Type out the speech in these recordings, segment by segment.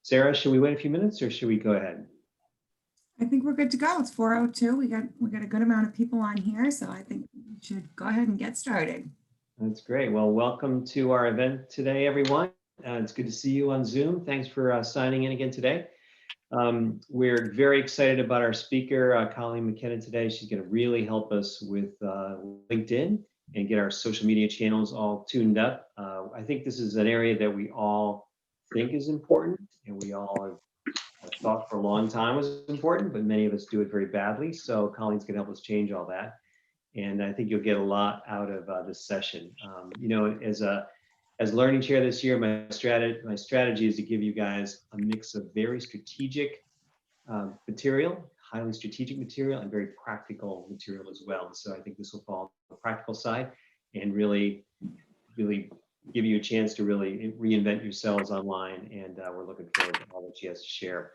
Sarah, should we wait a few minutes or should we go ahead? I think we're good to go. It's 4:02. We got a good amount of people on here, so I think we should go ahead and get started. That's great. Well, welcome to our event today, everyone. It's good to see you on Zoom. Thanks for signing in again today. We're very excited about our speaker, Colleen McKenna, today. She's going to really help us with LinkedIn and get our social media channels all tuned up. I think this is an area that we all think is important, and we all have thought for a long time was important, but many of us do it very badly. So Colleen's going to help us change all that. And I think you'll get a lot out of this session. As learning chair this year, my strategy is to give you guys a mix of very strategic material, highly strategic material, and very practical material as well. So I think this will fall on the practical side and really give you a chance to really reinvent yourselves online. And we're looking forward to all that she has to share.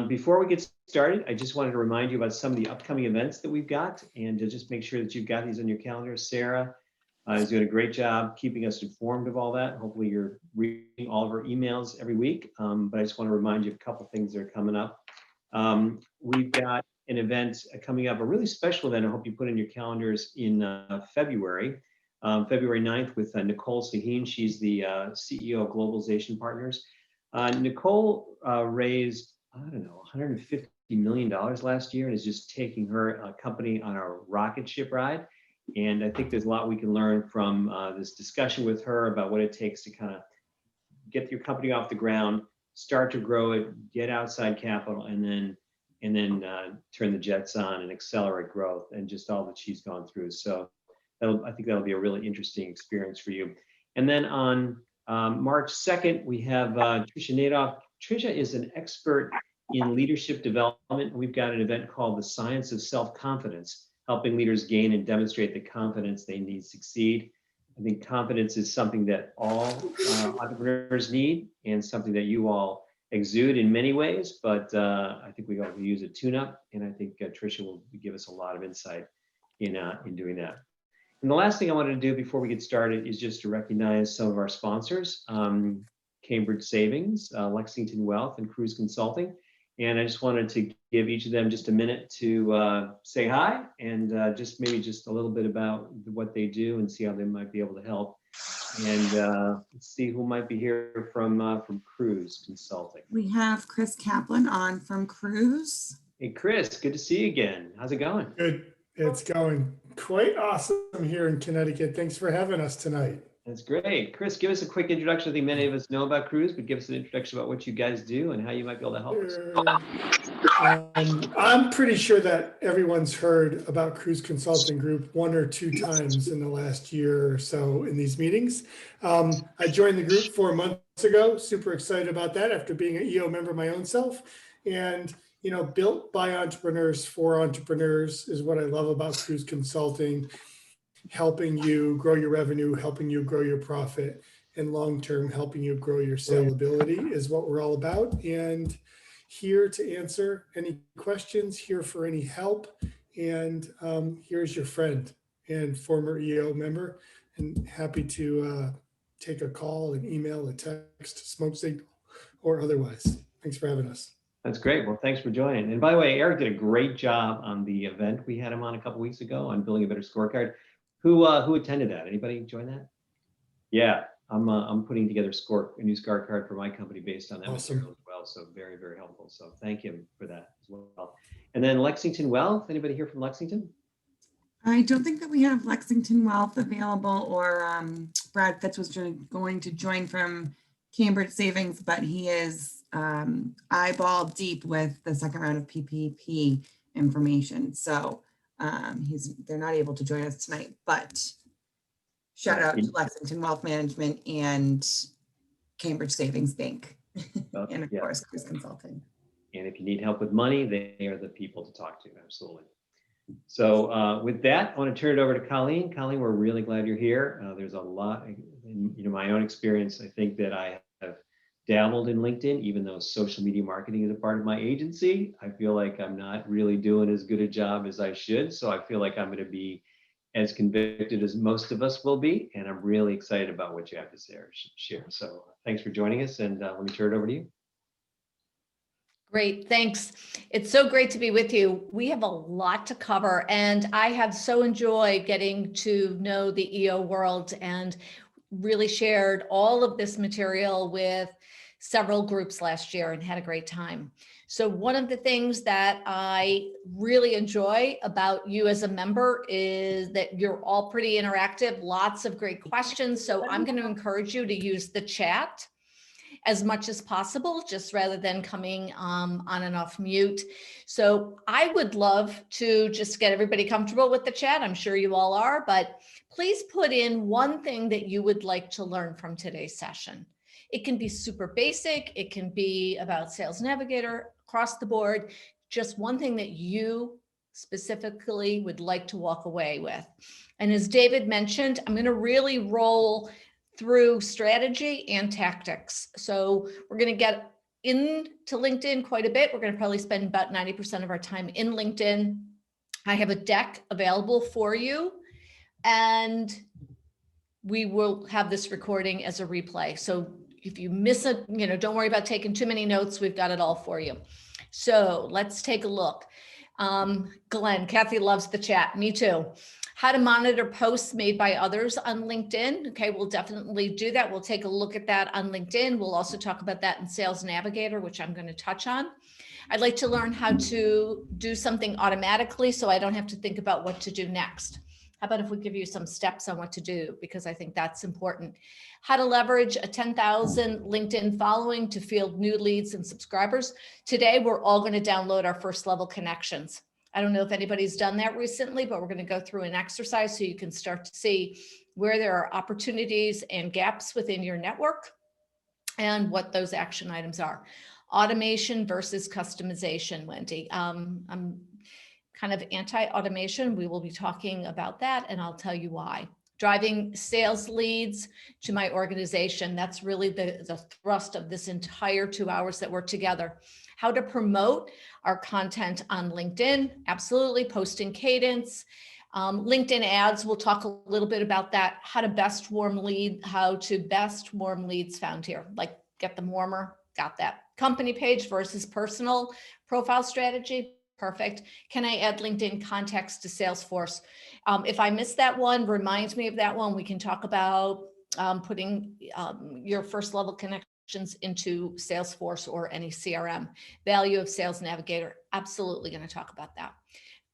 Before we get started, I just wanted to remind you about some of the upcoming events that we've got, and to just make sure that you've got these on your calendar. Sarah is doing a great job keeping us informed of all that. Hopefully you're reading all of our emails every week, but I just want to remind you of a couple of things that are coming up. We've got an event coming up, a really special event I hope you put in your calendars in February 9th with Nicole Sahin. She's the CEO of Globalization Partners. Nicole raised, I don't know, $150 million last year and is just taking her company on a rocket ship ride. And I think there's a lot we can learn from this discussion with her about what it takes to kind of get your company off the ground, start to grow it, get outside capital, and then turn the jets on and accelerate growth, and just all that she's gone through. So I think that'll be a really interesting experience for you. And then on March 2nd, we have Tricia Nadoff. Tricia is an expert in leadership development. We've got an event called The Science of Self-Confidence, helping leaders gain and demonstrate the confidence they need to succeed. I think confidence is something that all entrepreneurs need, and something that you all exude in many ways, but I think we ought to use a tune-up, and I think Tricia will give us a lot of insight in doing that. And the last thing I wanted to do before we get started is just to recognize some of our sponsors, Cambridge Savings, Lexington Wealth, and Cruise Consulting. And I just wanted to give each of them just a minute to say hi, and just a little bit about what they do and see how they might be able to help. And let's see who might be here from Cruise Consulting. We have Chris Kaplan on from Cruise. Hey, Chris, good to see you again. How's it going? Good. It's going quite awesome here in Connecticut. Thanks for having us tonight. That's great. Chris, give us a quick introduction. I think many of us know about Cruise, but give us an introduction about what you guys do and how you might be able to help us. I'm pretty sure that everyone's heard about Cruise Consulting Group one or two times in the last year or so in these meetings. I joined the group 4 months ago. Super excited about that after being an EO member my own self. And built by entrepreneurs for entrepreneurs is what I love about Cruise Consulting. Helping you grow your revenue, helping you grow your profit, and long-term helping you grow your saleability is what we're all about. And here to answer any questions, here for any help. And here's your friend and former EO member, and happy to take a call, an email, a text, smoke signal, or otherwise. Thanks for having us. That's great. Well, thanks for joining. And by the way, Eric did a great job on the event we had him on a couple weeks ago on building a better scorecard. Who attended that? Anybody join that? Yeah, I'm putting together a new scorecard for my company based on that material as well. So very, very helpful. So thank him for that as well. And then Lexington Wealth. Anybody here from Lexington? I don't think that we have Lexington Wealth available, or Brad Fitz was going to join from Cambridge Savings, but he is eyeball deep with the second round of PPP information. So they're not able to join us tonight, but shout out to Lexington Wealth Management and Cambridge Savings Bank, and of course, Cruise Consulting. And if you need help with money, they are the people to talk to, absolutely. So with that, I want to turn it over to Colleen. Colleen, we're really glad you're here. There's a lot, in my own experience, I think that I have dabbled in LinkedIn, even though social media marketing is a part of my agency. I feel like I'm not really doing as good a job as I should. So I feel like I'm going to be as convicted as most of us will be. And I'm really excited about what you have to share. So thanks for joining us. And let me turn it over to you. Great, thanks. It's so great to be with you. We have a lot to cover, and I have so enjoyed getting to know the EO world and really shared all of this material with several groups last year and had a great time. So one of the things that I really enjoy about you as a member is that you're all pretty interactive, lots of great questions. So I'm going to encourage you to use the chat as much as possible, just rather than coming on and off mute. So I would love to just get everybody comfortable with the chat. I'm sure you all are, but please put in one thing that you would like to learn from today's session. It can be super basic. It can be about Sales Navigator across the board. Just one thing that you specifically would like to walk away with. And as David mentioned, I'm going to really roll through strategy and tactics. So we're going to get into LinkedIn quite a bit. We're going to probably spend about 90% of our time in LinkedIn. I have a deck available for you, and we will have this recording as a replay. So if you miss it, don't worry about taking too many notes. We've got it all for you. So let's take a look. Glenn, Kathy loves the chat. Me too. How to monitor posts made by others on LinkedIn. Okay, we'll definitely do that. We'll take a look at that on LinkedIn. We'll also talk about that in Sales Navigator, which I'm going to touch on. I'd like to learn how to do something automatically so I don't have to think about what to do next. How about if we give you some steps on what to do, because I think that's important. How to leverage a 10,000 LinkedIn following to field new leads and subscribers. Today, we're all going to download our first level connections. I don't know if anybody's done that recently, but we're going to go through an exercise so you can start to see where there are opportunities and gaps within your network and what those action items are. Automation versus customization, Wendy. I'm kind of anti-automation. We will be talking about that, and I'll tell you why. Driving sales leads to my organization. That's really the thrust of this entire 2 hours that we're together. How to promote our content on LinkedIn. Absolutely. Posting cadence. LinkedIn ads, we'll talk a little bit about that. How to best warm leads found here. Like get them warmer. Got that. Company page versus personal profile strategy. Perfect. Can I add LinkedIn context to Salesforce? If I missed that one, remind me of that one. We can talk about putting your first level connections into Salesforce or any CRM. Value of Sales Navigator. Absolutely going to talk about that.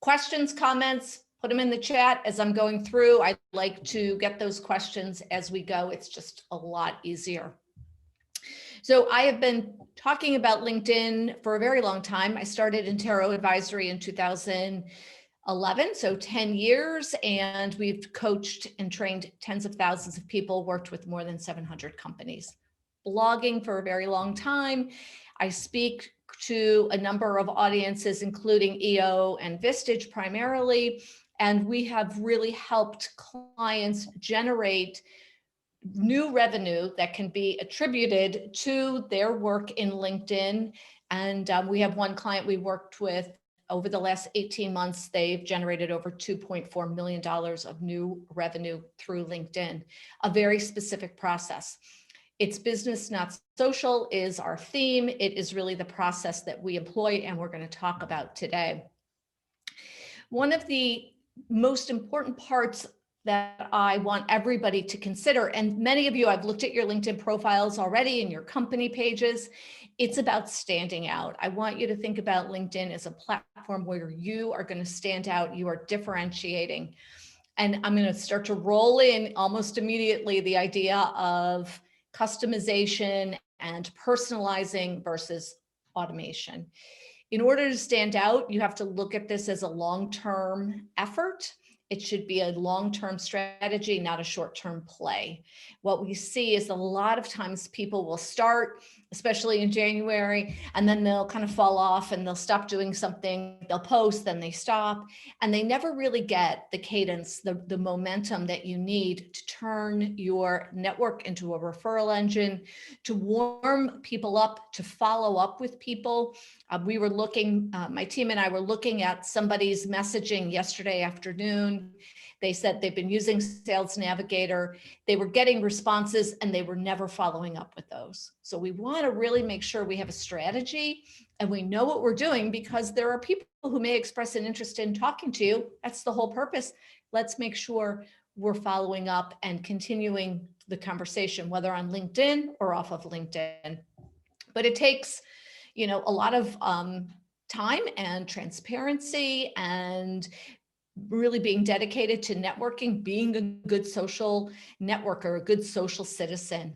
Questions, comments, put them in the chat as I'm going through. I'd like to get those questions as we go. It's just a lot easier. So I have been talking about LinkedIn for a very long time. I started in Tarot Advisory in 2011, so 10 years, and we've coached and trained tens of thousands of people, worked with more than 700 companies. Blogging for a very long time. I speak to a number of audiences, including EO and Vistage primarily, and we have really helped clients generate new revenue that can be attributed to their work in LinkedIn. And we have one client we worked with over the last 18 months. They've generated over $2.4 million of new revenue through LinkedIn, a very specific process. It's business, not social is our theme. It is really the process that we employ and we're going to talk about today. One of the most important parts that I want everybody to consider, and many of you, I've looked at your LinkedIn profiles already and your company pages, it's about standing out. I want you to think about LinkedIn as a platform where you are going to stand out, you are differentiating. And I'm going to start to roll in almost immediately the idea of customization and personalizing versus automation. In order to stand out, you have to look at this as a long-term effort. It should be a long-term strategy, not a short-term play. What we see is a lot of times people will start, especially in January, and then they'll kind of fall off and they'll stop doing something. They'll post, then they stop, and they never really get the cadence, the momentum that you need to turn your network into a referral engine, to warm people up, to follow up with people. We were looking, my team and I were looking at somebody's messaging yesterday afternoon. They said they've been using Sales Navigator. They were getting responses and they were never following up with those. So we want want to really make sure we have a strategy and we know what we're doing, because there are people who may express an interest in talking to you. That's the whole purpose. Let's make sure we're following up and continuing the conversation, whether on LinkedIn or off of LinkedIn. But it takes, a lot of time and transparency and really being dedicated to networking, being a good social networker, a good social citizen.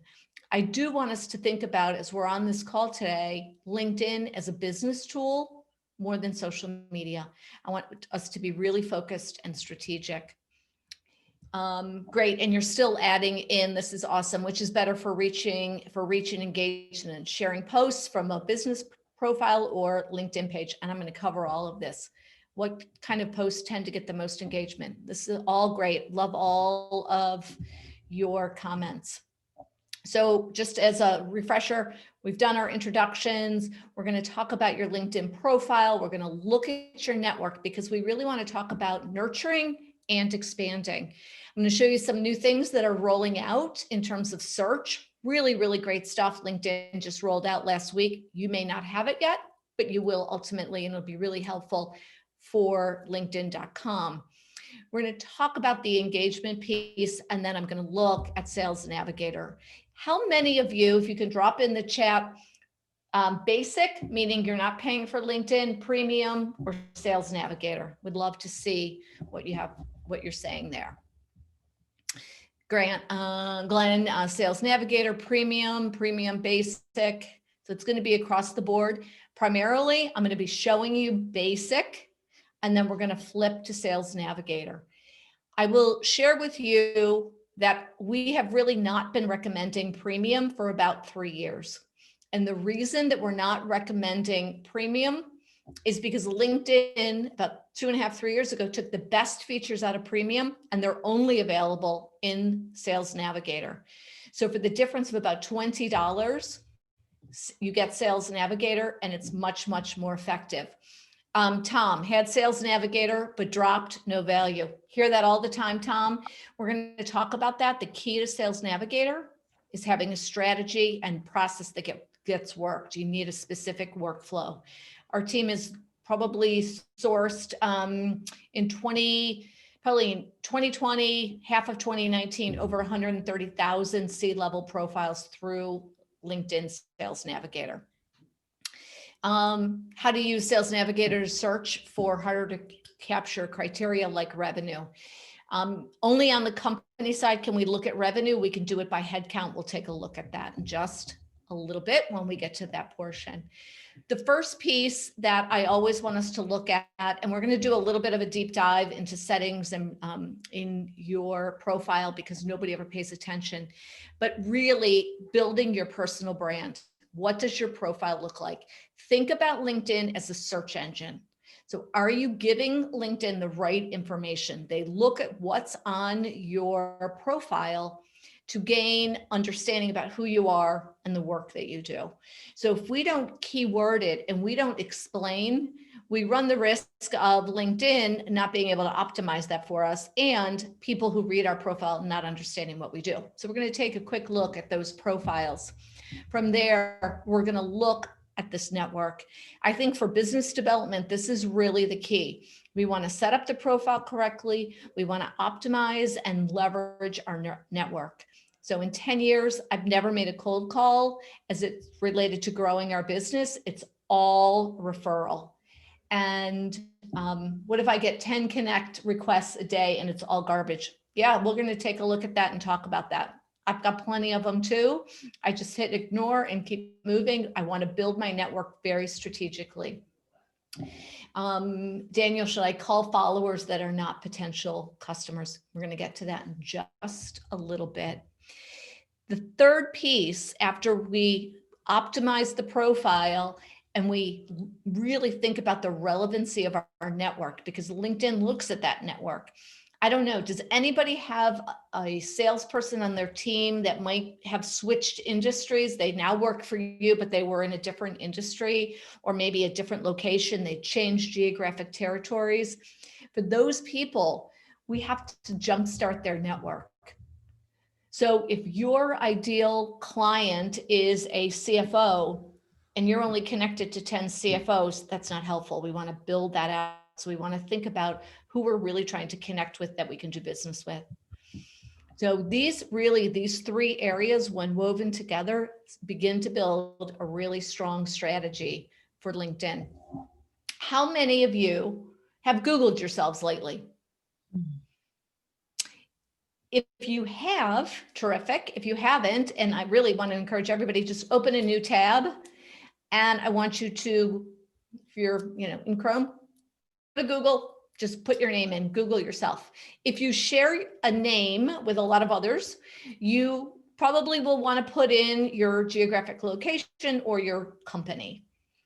I do want us to think about, as we're on this call today, LinkedIn as a business tool more than social media. I want us to be really focused and strategic. Great, and you're still adding in, this is awesome, which is better for reaching engagement and sharing posts from a business profile or LinkedIn page. And I'm going to cover all of this. What kind of posts tend to get the most engagement? This is all great. Love all of your comments. So just as a refresher, we've done our introductions. We're going to talk about your LinkedIn profile. We're going to look at your network, because we really want to talk about nurturing and expanding. I'm going to show you some new things that are rolling out in terms of search. Really, really great stuff. LinkedIn just rolled out last week. You may not have it yet, but you will ultimately, and it'll be really helpful for LinkedIn.com. We're going to talk about the engagement piece, and then I'm going to look at Sales Navigator. How many of you, if you can drop in the chat, basic, meaning you're not paying for LinkedIn, premium, or Sales Navigator? Would love to see what you have, what you're saying there. Glenn, Sales Navigator, premium, basic. So it's going to be across the board. Primarily, I'm going to be showing you basic, and then we're going to flip to Sales Navigator. I will share with you that we have really not been recommending premium for about 3 years. And the reason that we're not recommending premium is because LinkedIn, about 2.5, 3 years ago, took the best features out of premium, and they're only available in Sales Navigator. So for the difference of about $20, you get Sales Navigator, and it's much, much more effective. Tom had Sales Navigator, but dropped no value. Hear that all the time, Tom. We're going to talk about that. The key to Sales Navigator is having a strategy and process that gets worked. You need a specific workflow. Our team is probably sourced in 2020, half of 2019, over 130,000 C-level profiles through LinkedIn Sales Navigator. How to use Sales Navigator to search for harder to capture criteria like revenue. Only on the company side can we look at revenue. We can do it by headcount. We'll take a look at that in just a little bit when we get to that portion. The first piece that I always want us to look at, and we're going to do a little bit of a deep dive into settings and in your profile, because nobody ever pays attention, but really building your personal brand. What does your profile look like? Think about LinkedIn as a search engine. So are you giving LinkedIn the right information? They look at what's on your profile to gain understanding about who you are and the work that you do. So if we don't keyword it and we don't explain, we run the risk of LinkedIn not being able to optimize that for us, and people who read our profile not understanding what we do. So we're going to take a quick look at those profiles. From there, we're going to look at this network. I think for business development, this is really the key. We want to set up the profile correctly. We want to optimize and leverage our network. So in 10 years, I've never made a cold call as it's related to growing our business. It's all referral. And what if I get 10 connect requests a day and it's all garbage? Yeah, we're going to take a look at that and talk about that. I've got plenty of them too. I just hit ignore and keep moving. I want to build my network very strategically. Daniel, should I call followers that are not potential customers? We're going to get to that in just a little bit. The third piece, after we optimize the profile and we really think about the relevancy of our network, because LinkedIn looks at that network. I don't know, does anybody have a salesperson on their team that might have switched industries? They now work for you, but they were in a different industry or maybe a different location. They changed geographic territories. For those people, we have to jumpstart their network. So if your ideal client is a CFO and you're only connected to 10 CFOs, that's not helpful. We want to build that out. So we want to think about who we're really trying to connect with that we can do business with. So these three areas, when woven together, begin to build a really strong strategy for LinkedIn. How many of you have Googled yourselves lately? If you have, terrific. If you haven't, and I really want to encourage everybody, just open a new tab. And I want you to, if you're, in Chrome, go to Google, just put your name in, Google yourself. If you share a name with a lot of others, you probably will want to put in your geographic location or your company.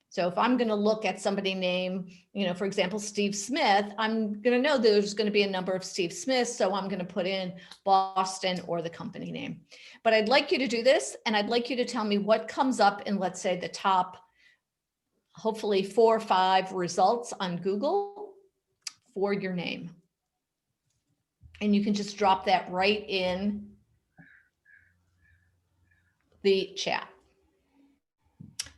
So if I'm going to look at somebody named, for example, Steve Smith, I'm going to know there's going to be a number of Steve Smiths. So I'm going to put in Boston or the company name. But I'd like you to do this, and I'd like you to tell me what comes up in, let's say, the top, hopefully 4 or 5 results on Google for your name. And you can just drop that right in the chat.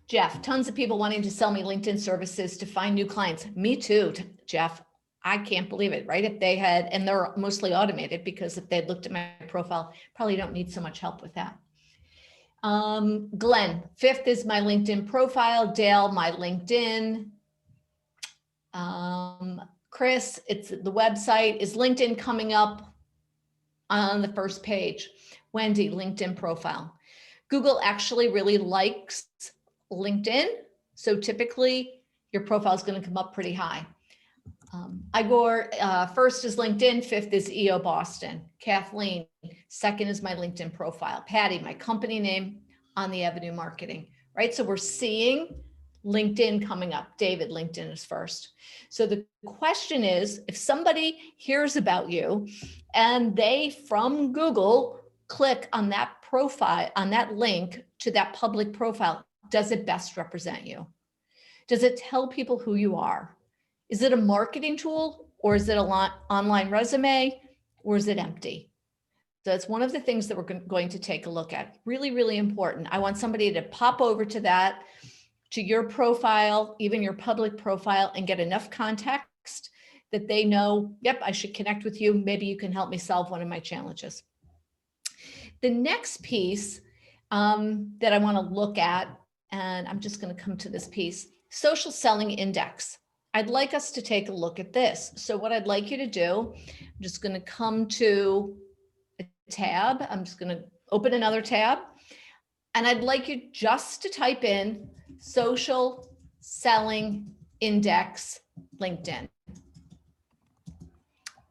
Jeff, tons of people wanting to sell me LinkedIn services to find new clients. Me too, Jeff. I can't believe it, right? If they had, and they're mostly automated, because if they'd looked at my profile, probably don't need so much help with that. Glenn, 5th is my LinkedIn profile. Dale, my LinkedIn. Chris, it's the website. Is LinkedIn coming up on the first page? Wendy, LinkedIn profile. Google actually really likes LinkedIn. So typically your profile is going to come up pretty high. Igor, 1st is LinkedIn, 5th is EO Boston. Kathleen, 2nd is my LinkedIn profile. Patty, my company name on the Avenue Marketing, right? So we're seeing LinkedIn coming up. David, LinkedIn is 1st. So the question is, if somebody hears about you and they from Google click on that profile, on that link to that public profile, does it best represent you? Does it tell people who you are? Is it a marketing tool, or is it an online resume, or is it empty? So it's one of the things that we're going to take a look at. Really, really important. I want somebody to pop over to that, to your profile, even your public profile, and get enough context that they know, yep, I should connect with you. Maybe you can help me solve one of my challenges. The next piece that I want to look at, and I'm just going to come to this piece, social selling index. I'd like us to take a look at this. So what I'd like you to do, I'm just going to come to a tab. I'm just going to open another tab. And I'd like you just to type in social selling index LinkedIn.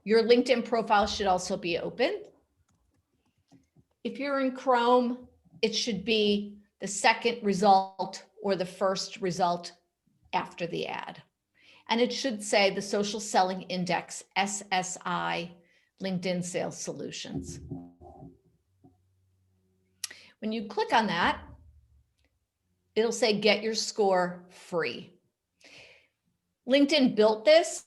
Your LinkedIn profile should also be open. If you're in Chrome, it should be the 2nd result or the 1st result after the ad. And it should say the Social Selling Index, SSI, LinkedIn Sales Solutions. When you click on that, it'll say get your score free. LinkedIn built this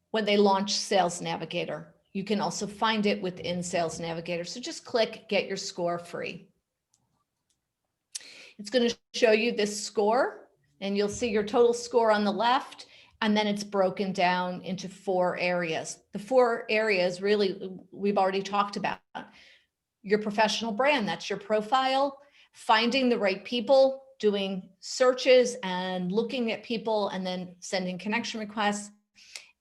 when they launched Sales Navigator. You can also find it within Sales Navigator. So just click get your score free. It's going to show you this score, and you'll see your total score on the left, and then it's broken down into 4 areas. The 4 areas really we've already talked about. Your professional brand, that's your profile, finding the right people, doing searches and looking at people and then sending connection requests,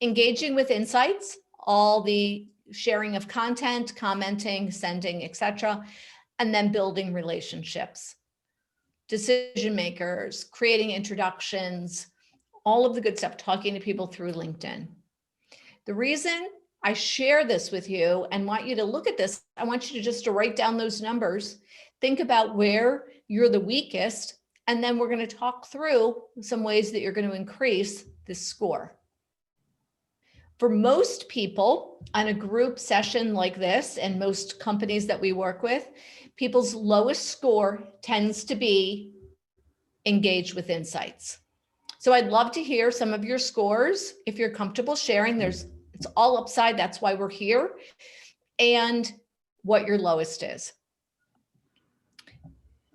engaging with insights, all the sharing of content, commenting, sending, etc., and then building relationships, decision makers, creating introductions, all of the good stuff, talking to people through LinkedIn. The reason I share this with you and want you to look at this, I want you to just to write down those numbers, think about where you're the weakest, and then we're going to talk through some ways that you're going to increase this score. For most people on a group session like this, and most companies that we work with, people's lowest score tends to be engaged with insights. So I'd love to hear some of your scores. If you're comfortable sharing, it's all upside. That's why we're here. And what your lowest is.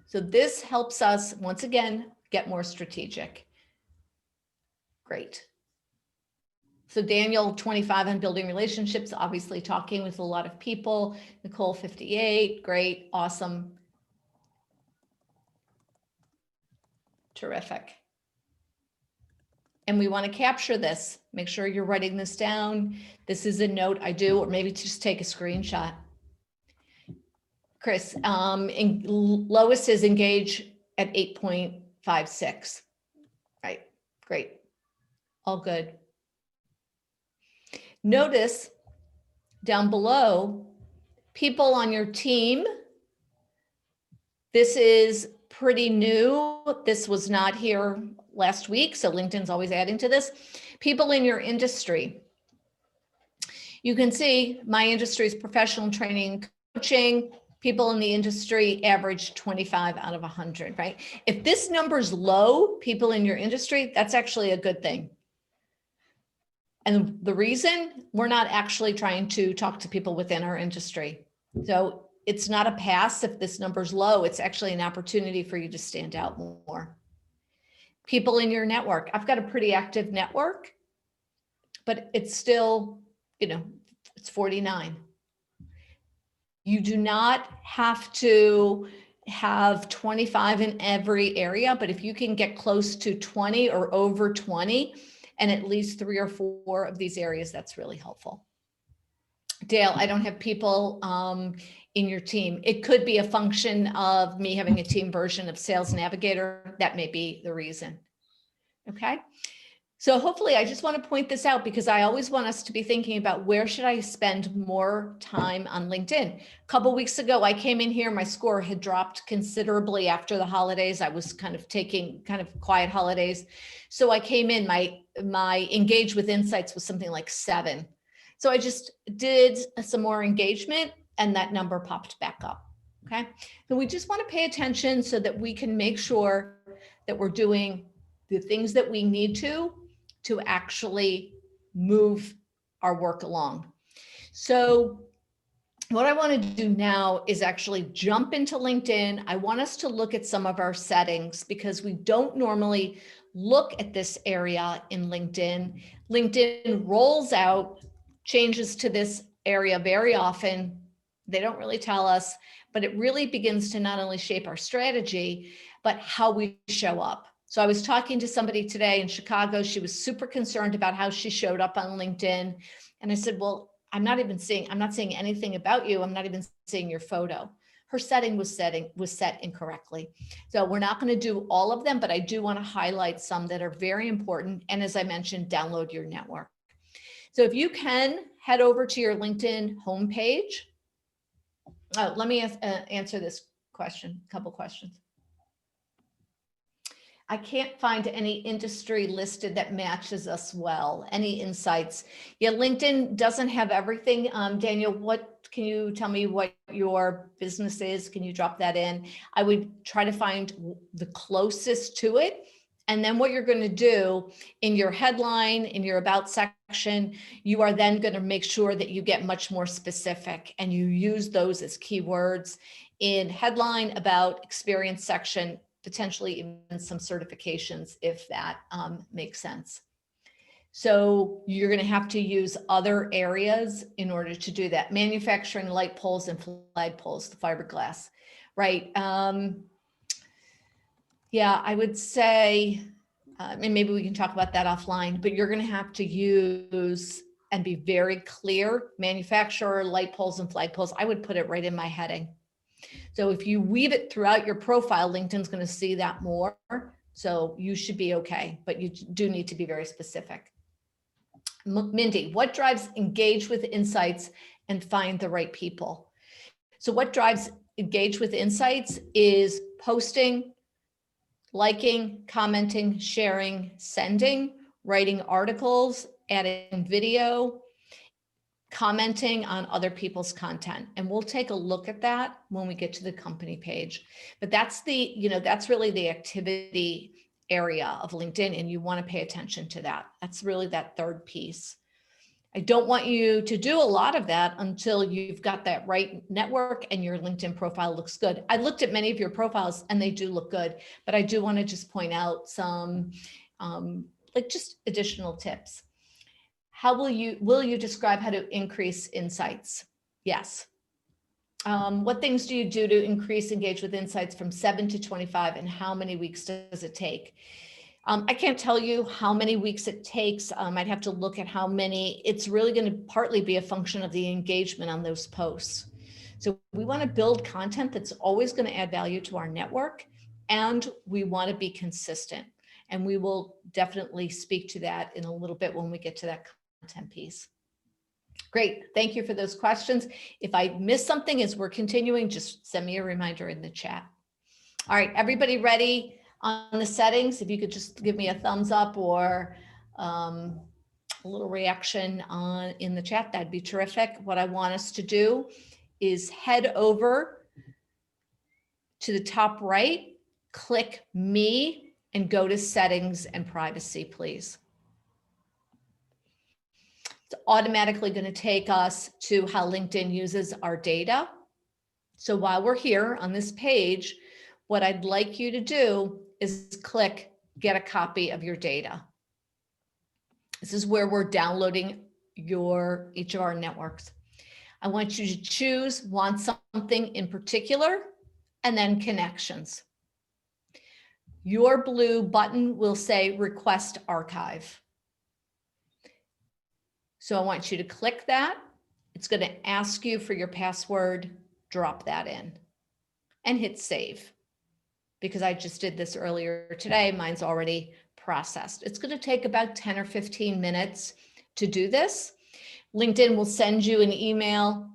So this helps us, once again, get more strategic. Great. So Daniel, 25 on building relationships, obviously talking with a lot of people. Nicole, 58, great, awesome. Terrific. And we want to capture this. Make sure you're writing this down. This is a note I do, or maybe just take a screenshot. Chris, Lois is engaged at 8.56. Right, great, all good. Notice down below, people on your team. This is pretty new. This was not here last week, so LinkedIn's always adding to this. People in your industry. You can see my industry is professional training and coaching. People in the industry average 25 out of 100, right? If this number's low, people in your industry, that's actually a good thing. And the reason, we're not actually trying to talk to people within our industry. So it's not a pass if this number's low, it's actually an opportunity for you to stand out more. People in your network. I've got a pretty active network, but it's still, it's 49. You do not have to have 25 in every area, but if you can get close to 20 or over 20, and at least 3 or 4 of these areas, that's really helpful. Dale, I don't have people in your team. It could be a function of me having a team version of Sales Navigator. That may be the reason. Okay. So hopefully, I just want to point this out because I always want us to be thinking about where should I spend more time on LinkedIn. A couple of weeks ago, I came in here, my score had dropped considerably after the holidays. I was kind of taking quiet holidays. So I came in, my engage with insights was something like 7. So I just did some more engagement and that number popped back up. Okay. So we just want to pay attention so that we can make sure that we're doing the things that we need to actually move our work along. So what I want to do now is actually jump into LinkedIn. I want us to look at some of our settings because we don't normally look at this area in LinkedIn. LinkedIn rolls out changes to this area very often. They don't really tell us, but it really begins to not only shape our strategy, but how we show up. So I was talking to somebody today in Chicago. She was super concerned about how she showed up on LinkedIn. And I said, well, I'm not seeing anything about you. I'm not even seeing your photo. Her setting was set incorrectly. So we're not going to do all of them, but I do want to highlight some that are very important. And as I mentioned, download your network. So if you can head over to your LinkedIn homepage. Oh, let me answer this question, a couple questions. I can't find any industry listed that matches us well. Any insights? Yeah, LinkedIn doesn't have everything. Daniel, can you tell me what your business is? Can you drop that in? I would try to find the closest to it. And then what you're going to do in your headline, in your about section, you are then going to make sure that you get much more specific and you use those as keywords in headline, about, experience section, potentially even some certifications if that makes sense. So you're going to have to use other areas in order to do that. Manufacturing light poles and flagpoles, the fiberglass, right? Yeah, I would say, and maybe we can talk about that offline, but you're going to have to use and be very clear, manufacturer, light poles and flagpoles. I would put it right in my heading. So if you weave it throughout your profile, LinkedIn's going to see that more. So you should be okay, but you do need to be very specific. Mindy, what drives engage with insights and find the right people? So what drives engage with insights is posting, liking, commenting, sharing, sending, writing articles, adding video, commenting on other people's content. And we'll take a look at that when we get to the company page. But that's that's really the activity area of LinkedIn. And you want to pay attention to that. That's really that third piece. I don't want you to do a lot of that until you've got that right network and your LinkedIn profile looks good. I looked at many of your profiles and they do look good, but I do want to just point out some like just additional tips. How will you describe how to increase insights? Yes. What things do you do to increase engage with insights from 7 to 25, and how many weeks does it take? I can't tell you how many weeks it takes. I'd have to look at how many. It's really going to partly be a function of the engagement on those posts. So we want to build content that's always going to add value to our network, and we want to be consistent. And we will definitely speak to that in a little bit when we get to that content piece. Great. Thank you for those questions. If I miss something as we're continuing, just send me a reminder in the chat. All right, everybody ready on the settings? If you could just give me a thumbs up or a little reaction in the chat, that'd be terrific. What I want us to do is head over to the top right, click me, and go to settings and privacy, please. It's automatically going to take us to how LinkedIn uses our data. So while we're here on this page, what I'd like you to do is click get a copy of your data. This is where we're downloading each of our networks. I want you to choose want something in particular and then connections. Your blue button will say request archive. So I want you to click that. It's going to ask you for your password. Drop that in and hit save, because I just did this earlier today. Mine's already processed. It's going to take about 10 or 15 minutes to do this. LinkedIn will send you an email,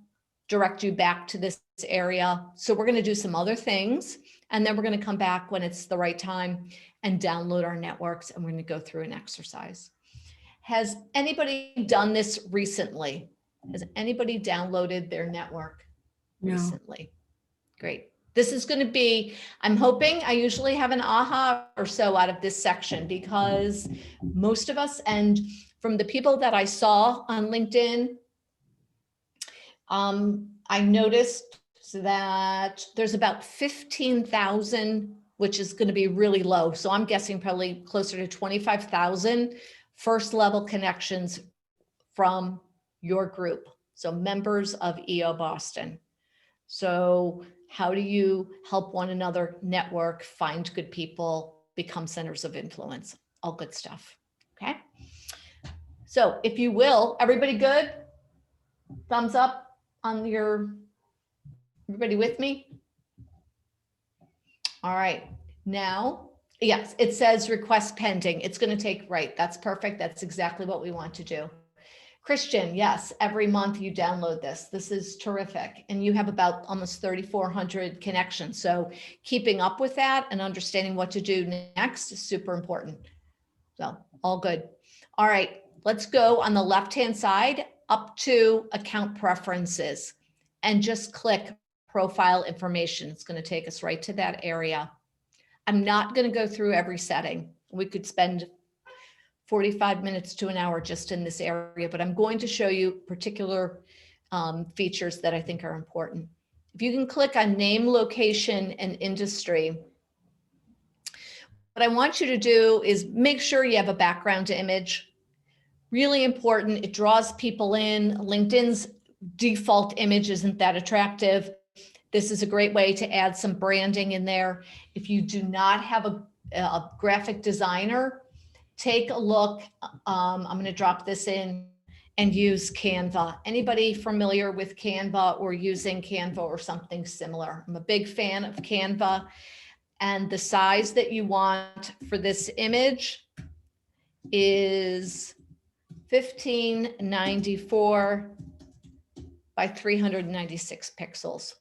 direct you back to this area. So we're going to do some other things, and then we're going to come back when it's the right time and download our networks, and we're going to go through an exercise. Has anybody done this recently? Has anybody downloaded their network recently? Great. This is going to be, I'm hoping, I usually have an aha or so out of this section, because most of us, and from the people that I saw on LinkedIn, I noticed that there's about 15,000, which is going to be really low. So I'm guessing probably closer to 25,000 first level connections from your group. So members of EO Boston. So how do you help one another network, find good people, become centers of influence? All good stuff. Okay. So if you will, everybody good? Thumbs up on everybody with me? All right. Now, yes, it says request pending. It's going to take, right. That's perfect. That's exactly what we want to do. Christian, yes, every month you download this. This is terrific. And you have about almost 3,400 connections. So keeping up with that and understanding what to do next is super important. So all good. All right, let's go on the left-hand side up to account preferences and just click profile information. It's going to take us right to that area. I'm not going to go through every setting. We could spend 45 minutes to an hour just in this area, but I'm going to show you particular features that I think are important. If you can click on name, location, and industry, what I want you to do is make sure you have a background image. Really important. It draws people in. LinkedIn's default image isn't that attractive. This is a great way to add some branding in there. If you do not have a graphic designer, take a look. I'm going to drop this in and use Canva. Anybody familiar with Canva or using Canva or something similar? I'm a big fan of Canva. And the size that you want for this image is 1594 by 396 pixels.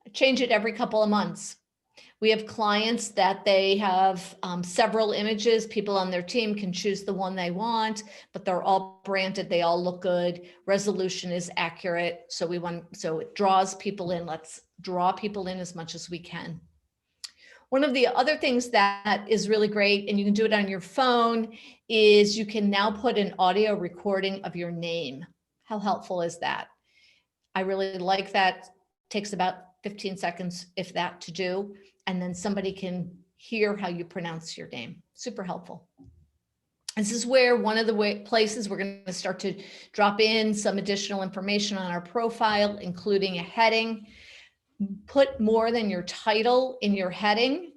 I change it every couple of months. We have clients that they have several images. People on their team can choose the one they want, but they're all branded. They all look good. Resolution is accurate. So it draws people in. Let's draw people in as much as we can. One of the other things that is really great, and you can do it on your phone, is you can now put an audio recording of your name. How helpful is that? I really like that. Takes about 15 seconds, if that, to do. And then somebody can hear how you pronounce your name. Super helpful. This is where one of the places we're going to start to drop in some additional information on our profile, including a heading. Put more than your title in your heading.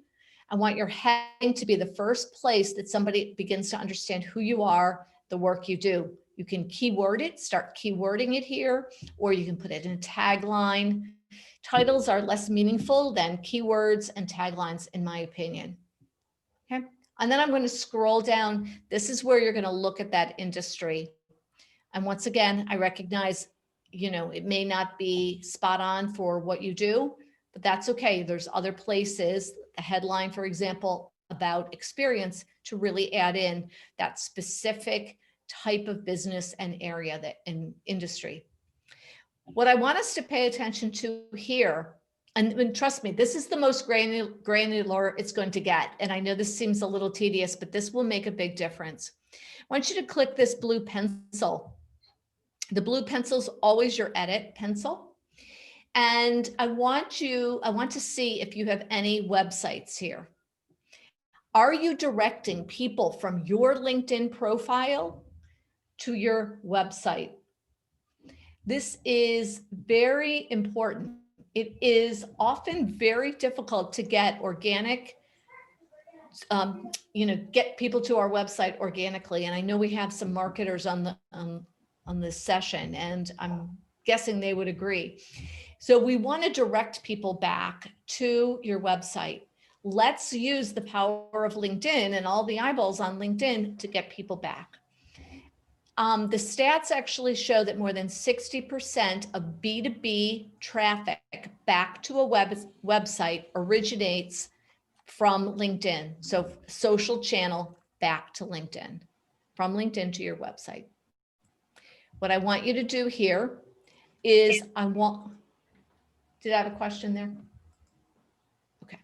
I want your heading to be the first place that somebody begins to understand who you are, the work you do. You can keyword it, start keywording it here, or you can put it in a tagline. Titles are less meaningful than keywords and taglines, in my opinion. Okay. And then I'm going to scroll down. This is where you're going to look at that industry. And once again, I recognize, it may not be spot on for what you do, but that's okay. There's other places, the headline, for example, about experience, to really add in that specific type of business and area, that in industry. What I want us to pay attention to here, and trust me, this is the most granular it's going to get. And I know this seems a little tedious, but this will make a big difference. I want you to click this blue pencil. The blue pencil is always your edit pencil. And I want to see if you have any websites here. Are you directing people from your LinkedIn profile to your website? This is very important. It is often very difficult to get organic, get people to our website organically. And I know we have some marketers on this session, and I'm guessing they would agree. So we want to direct people back to your website. Let's use the power of LinkedIn and all the eyeballs on LinkedIn to get people back. The stats actually show that more than 60% of B2B traffic back to a website originates from LinkedIn. So social channel back to LinkedIn, from LinkedIn to your website. What I want you to do here is did I have a question there? Okay.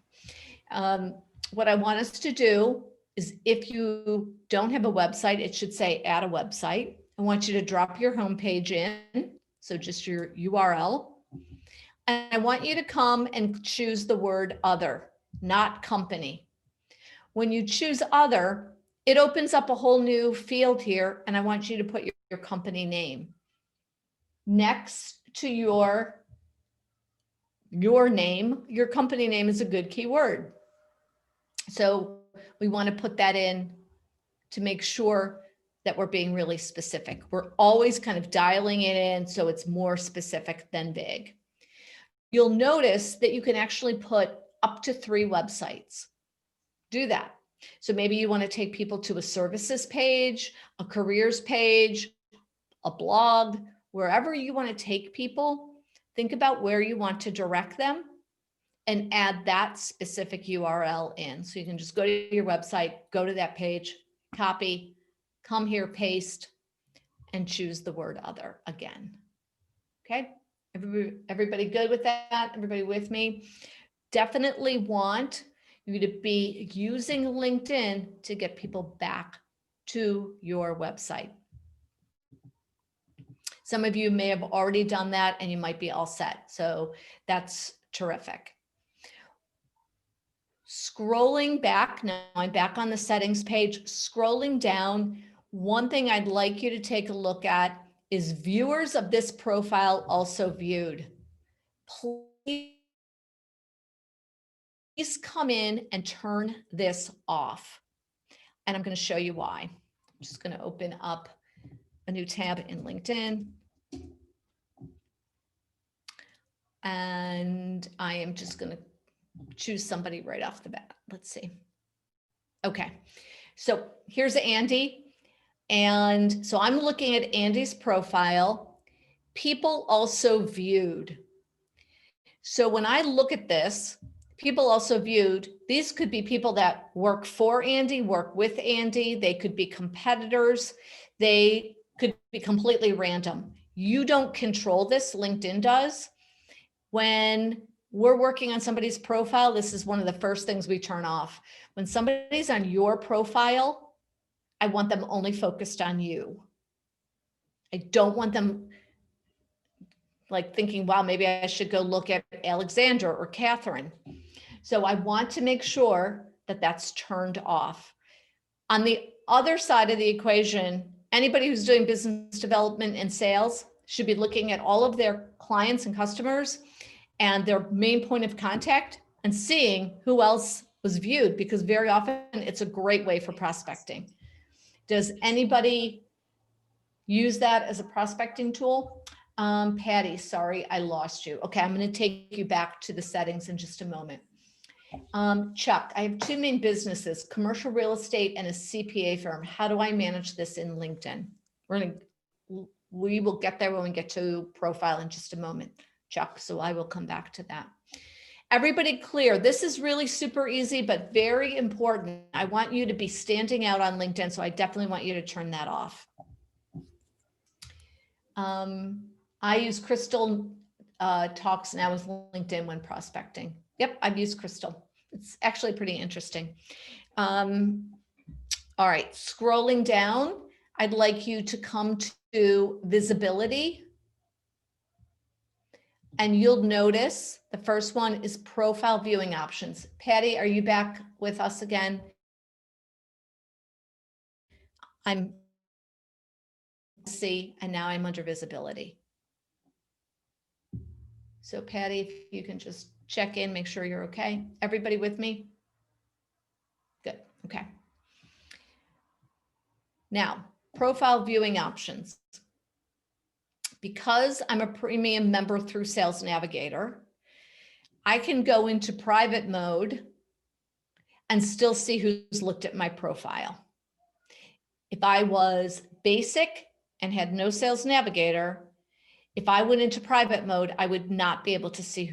What I want us to do is, if you don't have a website, it should say add a website. I want you to drop your homepage in. So just your URL. And I want you to come and choose the word other, not company. When you choose other, it opens up a whole new field here. And I want you to put your company name next to your name. Your company name is a good keyword. So we want to put that in to make sure that we're being really specific. We're always kind of dialing it in so it's more specific than vague. You'll notice that you can actually put up to 3 websites. Do that. So maybe you want to take people to a services page, a careers page, a blog, wherever you want to take people. Think about where you want to direct them and add that specific URL in. So you can just go to your website, go to that page, copy, come here, paste, and choose the word other again. Okay, everybody good with that? Everybody with me? Definitely want you to be using LinkedIn to get people back to your website. Some of you may have already done that and you might be all set. So that's terrific. Scrolling back, now I'm back on the settings page, scrolling down, one thing I'd like you to take a look at is viewers of this profile also viewed. Please come in and turn this off. And I'm going to show you why. I'm just going to open up a new tab in LinkedIn. And I am just going to choose somebody right off the bat. Let's see. Okay, so here's Andy. And so I'm looking at Andy's profile. People also viewed. So when I look at this, people also viewed, these could be people that work for Andy, work with Andy. They could be competitors. They could be completely random. You don't control this, LinkedIn does. When we're working on somebody's profile, this is one of the first things we turn off. When somebody's on your profile, I want them only focused on you. I don't want them like thinking, wow, maybe I should go look at Alexandra or Catherine. So I want to make sure that that's turned off. On the other side of the equation, anybody who's doing business development and sales should be looking at all of their clients and customers and their main point of contact and seeing who else was viewed, because very often it's a great way for prospecting. Does anybody use that as a prospecting tool? Patty, sorry, I lost you. Okay, I'm going to take you back to the settings in just a moment. Chuck, I have two main businesses, commercial real estate and a CPA firm. How do I manage this in LinkedIn? We will get there when we get to profile in just a moment, Chuck, so I will come back to that. Everybody clear? This is really super easy, but very important. I want you to be standing out on LinkedIn, so I definitely want you to turn that off. I use Crystal Talks now with LinkedIn when prospecting. Yep, I've used Crystal. It's actually pretty interesting. All right, scrolling down, I'd like you to come to visibility. And you'll notice the first one is profile viewing options. Patty, are you back with us again? I'm see, and now I'm under visibility. So Patty, if you can just check in, make sure you're okay. Everybody with me? Good, okay. Now, profile viewing options. Because I'm a premium member through Sales Navigator, I can go into private mode and still see who's looked at my profile. If I was basic and had no Sales Navigator, if I went into private mode, I would not be able to see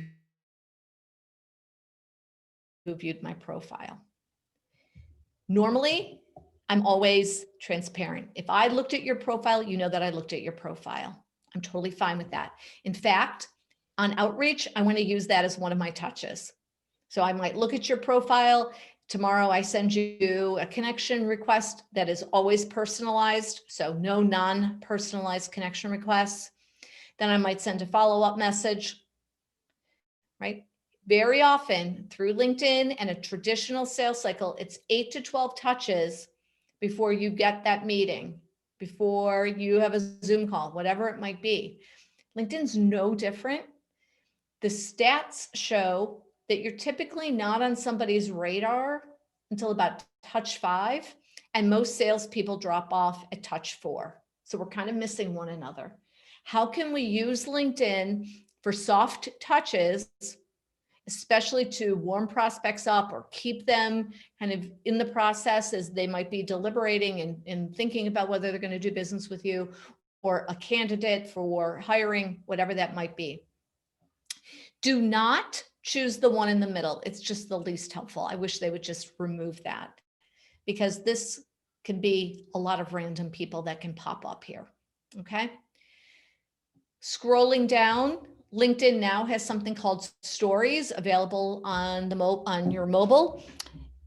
who viewed my profile. Normally, I'm always transparent. If I looked at your profile, you know that I looked at your profile. I'm totally fine with that. In fact, on outreach, I want to use that as one of my touches. So I might look at your profile. Tomorrow, I send you a connection request that is always personalized. So no non-personalized connection requests. Then I might send a follow-up message, right? Very often through LinkedIn and a traditional sales cycle, it's 8 to 12 touches before you get that meeting, before you have a Zoom call, whatever it might be. LinkedIn's no different. The stats show that you're typically not on somebody's radar until about touch 5, and most salespeople drop off at touch 4. So we're kind of missing one another. How can we use LinkedIn for soft touches, especially to warm prospects up or keep them kind of in the process as they might be deliberating and thinking about whether they're going to do business with you, or a candidate for hiring, whatever that might be. Do not choose the one in the middle. It's just the least helpful. I wish they would just remove that, because this can be a lot of random people that can pop up here. Okay. Scrolling down, LinkedIn now has something called Stories available on on your mobile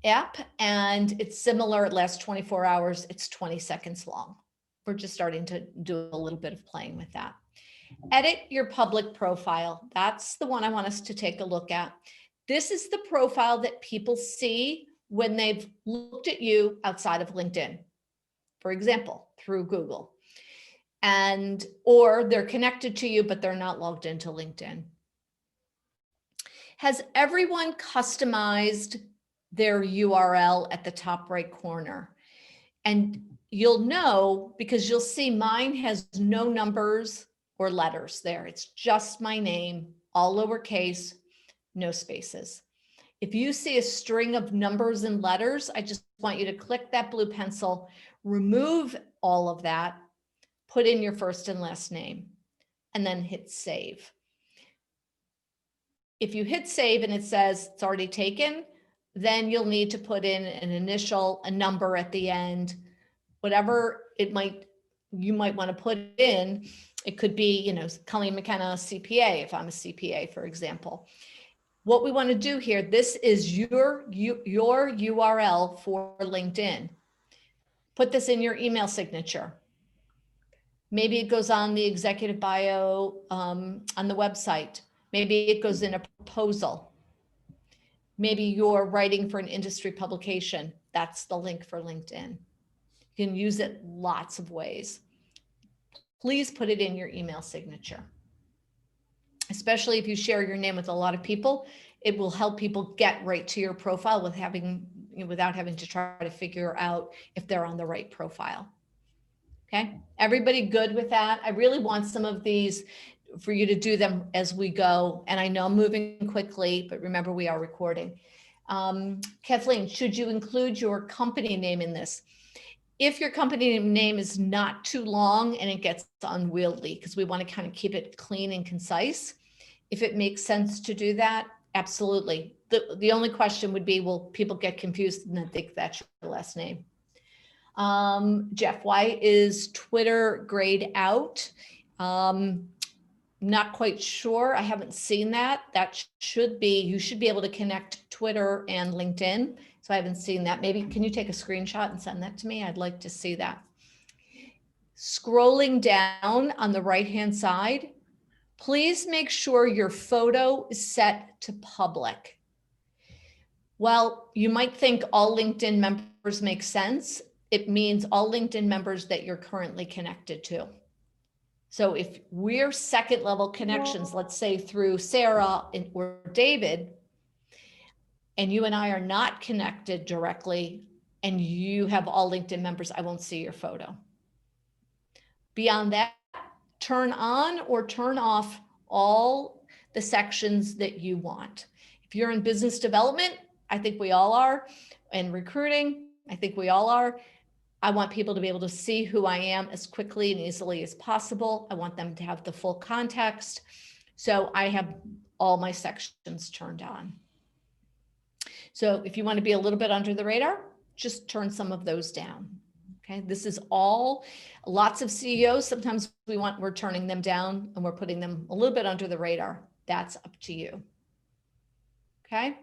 app, and it's similar. It lasts 24 hours. It's 20 seconds long. We're just starting to do a little bit of playing with that. Edit your public profile. That's the one I want us to take a look at. This is the profile that people see when they've looked at you outside of LinkedIn, for example, through Google. Or they're connected to you, but they're not logged into LinkedIn. Has everyone customized their URL at the top right corner? And you'll know because you'll see mine has no numbers or letters there. It's just my name, all lowercase, no spaces. If you see a string of numbers and letters, I just want you to click that blue pencil, remove all of that, put in your first and last name, and then hit save. If you hit save and it says it's already taken, then you'll need to put in an initial, a number at the end, whatever you might want to put in. It could be, Colleen McKenna, CPA, if I'm a CPA, for example. What we want to do here, this is your URL for LinkedIn. Put this in your email signature. Maybe it goes on the executive bio on the website. Maybe it goes in a proposal. Maybe you're writing for an industry publication. That's the link for LinkedIn. You can use it lots of ways. Please put it in your email signature. Especially if you share your name with a lot of people, it will help people get right to your profile without having to try to figure out if they're on the right profile. Okay, everybody good with that? I really want some of these for you to do them as we go. And I know I'm moving quickly, but remember we are recording. Kathleen, should you include your company name in this? If your company name is not too long and it gets unwieldy, because we want to kind of keep it clean and concise, if it makes sense to do that, absolutely. The only question would be, will people get confused and then think that's your last name? Jeff, why is Twitter grayed out? Not quite sure. I haven't seen that. That should be, you should be able to connect Twitter and LinkedIn. So I haven't seen that. Maybe can you take a screenshot and send that to me? I'd like to see that. Scrolling down on the right-hand side, please make sure your photo is set to public. Well, you might think all LinkedIn members make sense. It means all LinkedIn members that you're currently connected to. So if we're second level connections, let's say through Sarah or David, and you and I are not connected directly, and you have all LinkedIn members, I won't see your photo. Beyond that, turn on or turn off all the sections that you want. If you're in business development, I think we all are, and recruiting, I think we all are. I want people to be able to see who I am as quickly and easily as possible. I want them to have the full context. So I have all my sections turned on. So if you want to be a little bit under the radar, just turn some of those down. Okay, this is all, lots of CEOs, sometimes we're turning them down and we're putting them a little bit under the radar. That's up to you. Okay,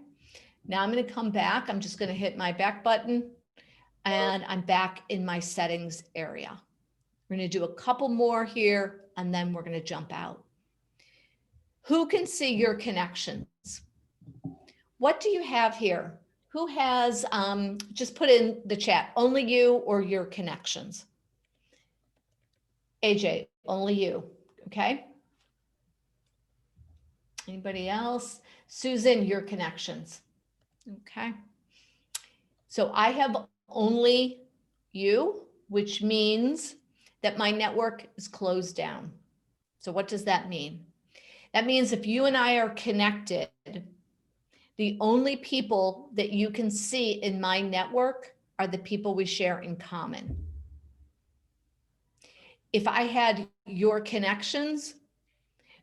now I'm going to come back. I'm just going to hit my back button and I'm back in my settings area. We're going to do a couple more here and then we're going to jump out. Who can see your connections? What do you have here? Who has, just put in the chat, only you or your connections? AJ, only you, okay? Anybody else? Susan, your connections, okay? So I have only you, which means that my network is closed down. So what does that mean? That means if you and I are connected, the only people that you can see in my network are the people we share in common. If I had your connections,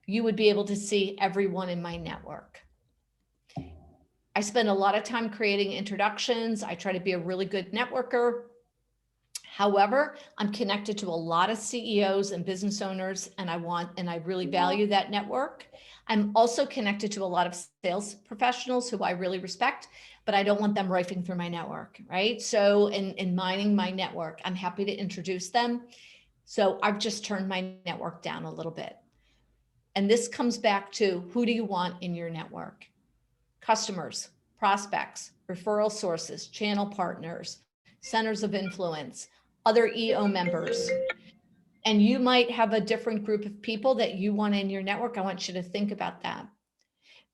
you would be able to see everyone in my network. I spend a lot of time creating introductions. I try to be a really good networker. However, I'm connected to a lot of CEOs and business owners, and I really value that network. I'm also connected to a lot of sales professionals who I really respect, but I don't want them rifing through my network, right? So in mining my network, I'm happy to introduce them. So I've just turned my network down a little bit. And this comes back to, who do you want in your network? Customers, prospects, referral sources, channel partners, centers of influence, other EO members. And you might have a different group of people that you want in your network. I want you to think about that.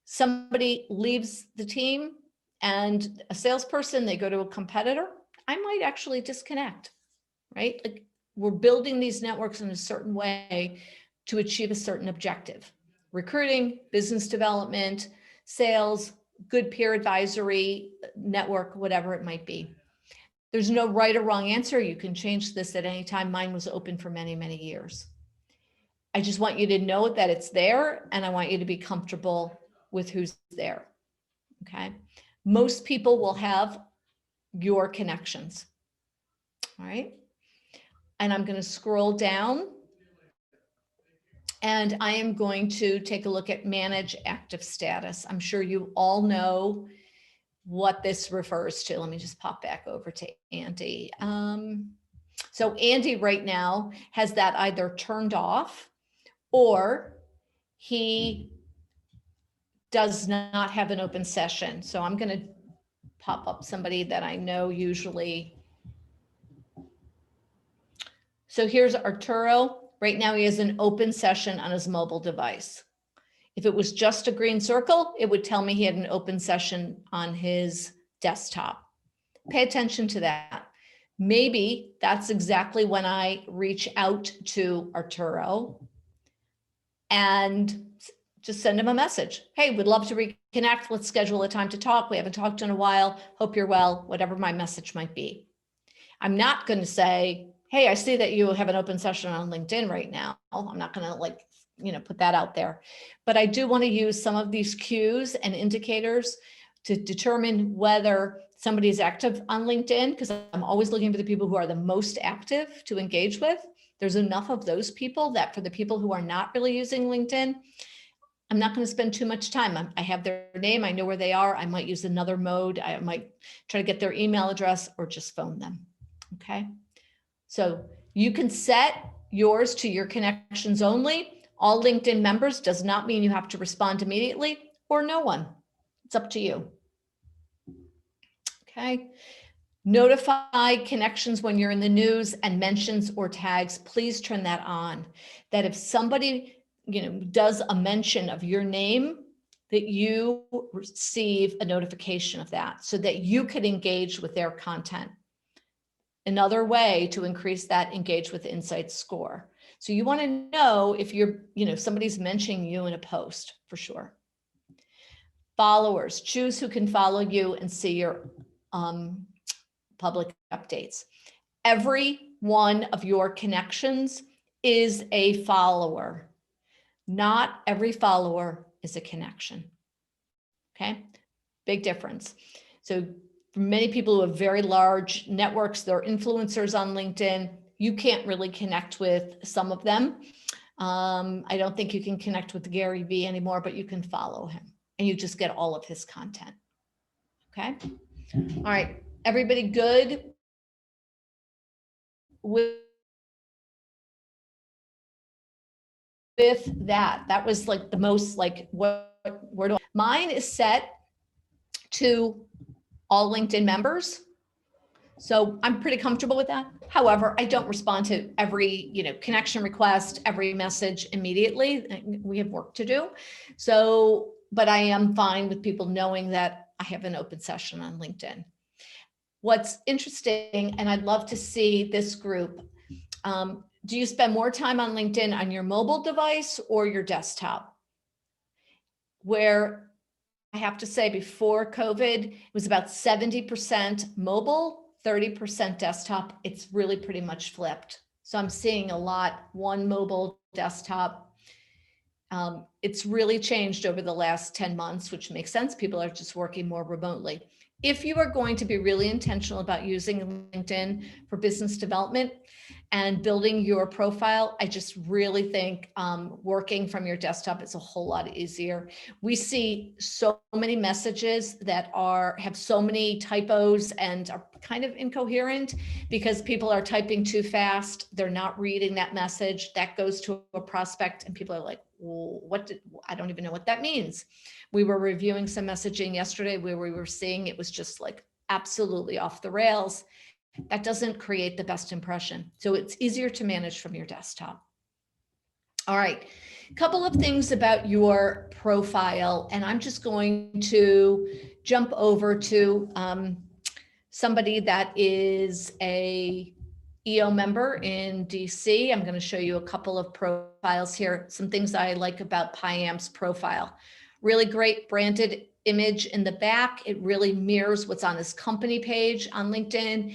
Somebody leaves the team and a salesperson, they go to a competitor. I might actually disconnect, right? Like, we're building these networks in a certain way to achieve a certain objective. Recruiting, business development, sales, good peer advisory network, whatever it might be. There's no right or wrong answer. You can change this at any time. Mine was open for many, many years. I just want you to know that it's there, and I want you to be comfortable with who's there, okay? Most people will have your connections, all right? And I'm gonna scroll down And I am going to take a look at manage active status. I'm sure you all know what this refers to. Let me just pop back over to Andy. So Andy right now has that either turned off or he does not have an open session. So I'm going to pop up somebody that I know usually. So here's Arturo. Right now he has an open session on his mobile device. If it was just a green circle, it would tell me he had an open session on his desktop. Pay attention to that. Maybe that's exactly when I reach out to Arturo and just send him a message. Hey, we'd love to reconnect. Let's schedule a time to talk. We haven't talked in a while. Hope you're well, whatever my message might be. I'm not going to say, hey, I see that you have an open session on LinkedIn right now. I'm not going to put that out there. But I do want to use some of these cues and indicators to determine whether somebody is active on LinkedIn, because I'm always looking for the people who are the most active to engage with. There's enough of those people that for the people who are not really using LinkedIn, I'm not going to spend too much time. I have their name. I know where they are. I might use another mode. I might try to get their email address or just phone them. Okay. So you can set yours to your connections only. All LinkedIn members does not mean you have to respond immediately or no one. It's up to you. Okay. Notify connections when you're in the news and mentions or tags. Please turn that on. That if somebody does a mention of your name, that you receive a notification of that so that you could engage with their content. Another way to increase that engage with insights score. So you want to know if somebody's mentioning you in a post for sure. Followers, choose who can follow you and see your public updates. Every one of your connections is a follower. Not every follower is a connection. Okay, big difference. So for many people who have very large networks, they're influencers on LinkedIn, you can't really connect with some of them. I don't think you can connect with Gary Vee anymore, but you can follow him and you just get all of his content. Okay. All right. Everybody good with that? That was like the most where do mine is set to all LinkedIn members. So I'm pretty comfortable with that. However, I don't respond to every, connection request, every message immediately. We have work to do. So, but I am fine with people knowing that I have an open session on LinkedIn. What's interesting, and I'd love to see this group, do you spend more time on LinkedIn on your mobile device or your desktop? Where I have to say before COVID, it was about 70% mobile, 30% desktop. It's really pretty much flipped. So I'm seeing a lot, one mobile, desktop. It's really changed over the last 10 months, which makes sense. People are just working more remotely. If you are going to be really intentional about using LinkedIn for business development and building your profile, I just really think working from your desktop is a whole lot easier. We see so many messages that have so many typos and are kind of incoherent because people are typing too fast. They're not reading that message. That goes to a prospect and people are like, well, I don't even know what that means. We were reviewing some messaging yesterday where we were seeing it was just like absolutely off the rails. That doesn't create the best impression. So it's easier to manage from your desktop. All right, a couple of things about your profile, and I'm just going to jump over to somebody that is a EO member in DC. I'm going to show you a couple of profiles here, some things I like about PyAmp's profile. Really great branded image in the back. It really mirrors what's on his company page on LinkedIn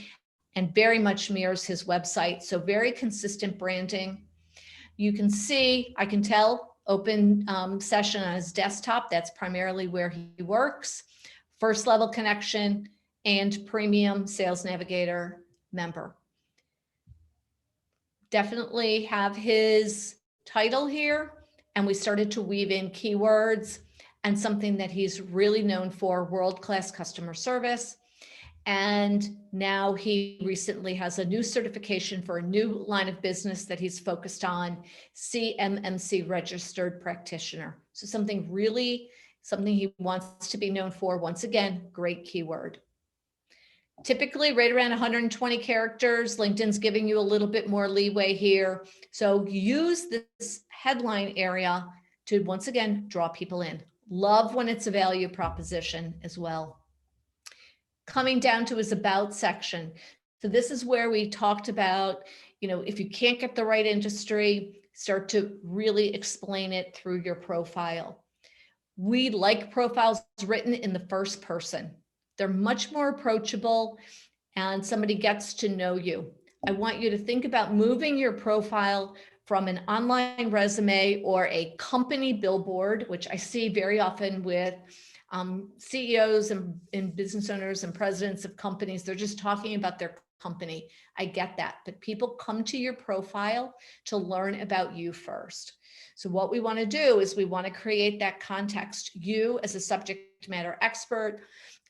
and very much mirrors his website. So very consistent branding. You can see, I can tell, open session on his desktop. That's primarily where he works. First level connection and premium Sales Navigator member. Definitely have his title here, and we started to weave in keywords and something that he's really known for, world-class customer service. And now he recently has a new certification for a new line of business that he's focused on, CMMC registered practitioner. So something he wants to be known for. Once again, great keyword. Typically right around 120 characters. LinkedIn's giving you a little bit more leeway here. So use this headline area to, once again, draw people in. Love when it's a value proposition as well. Coming down to his about section. So this is where we talked about, if you can't get the right industry, start to really explain it through your profile. We like profiles written in the first person. They're much more approachable and somebody gets to know you. I want you to think about moving your profile from an online resume or a company billboard, which I see very often with CEOs and business owners and presidents of companies. They're just talking about their company. I get that, but people come to your profile to learn about you first. So what we want to do is we want to create that context. You as a subject matter expert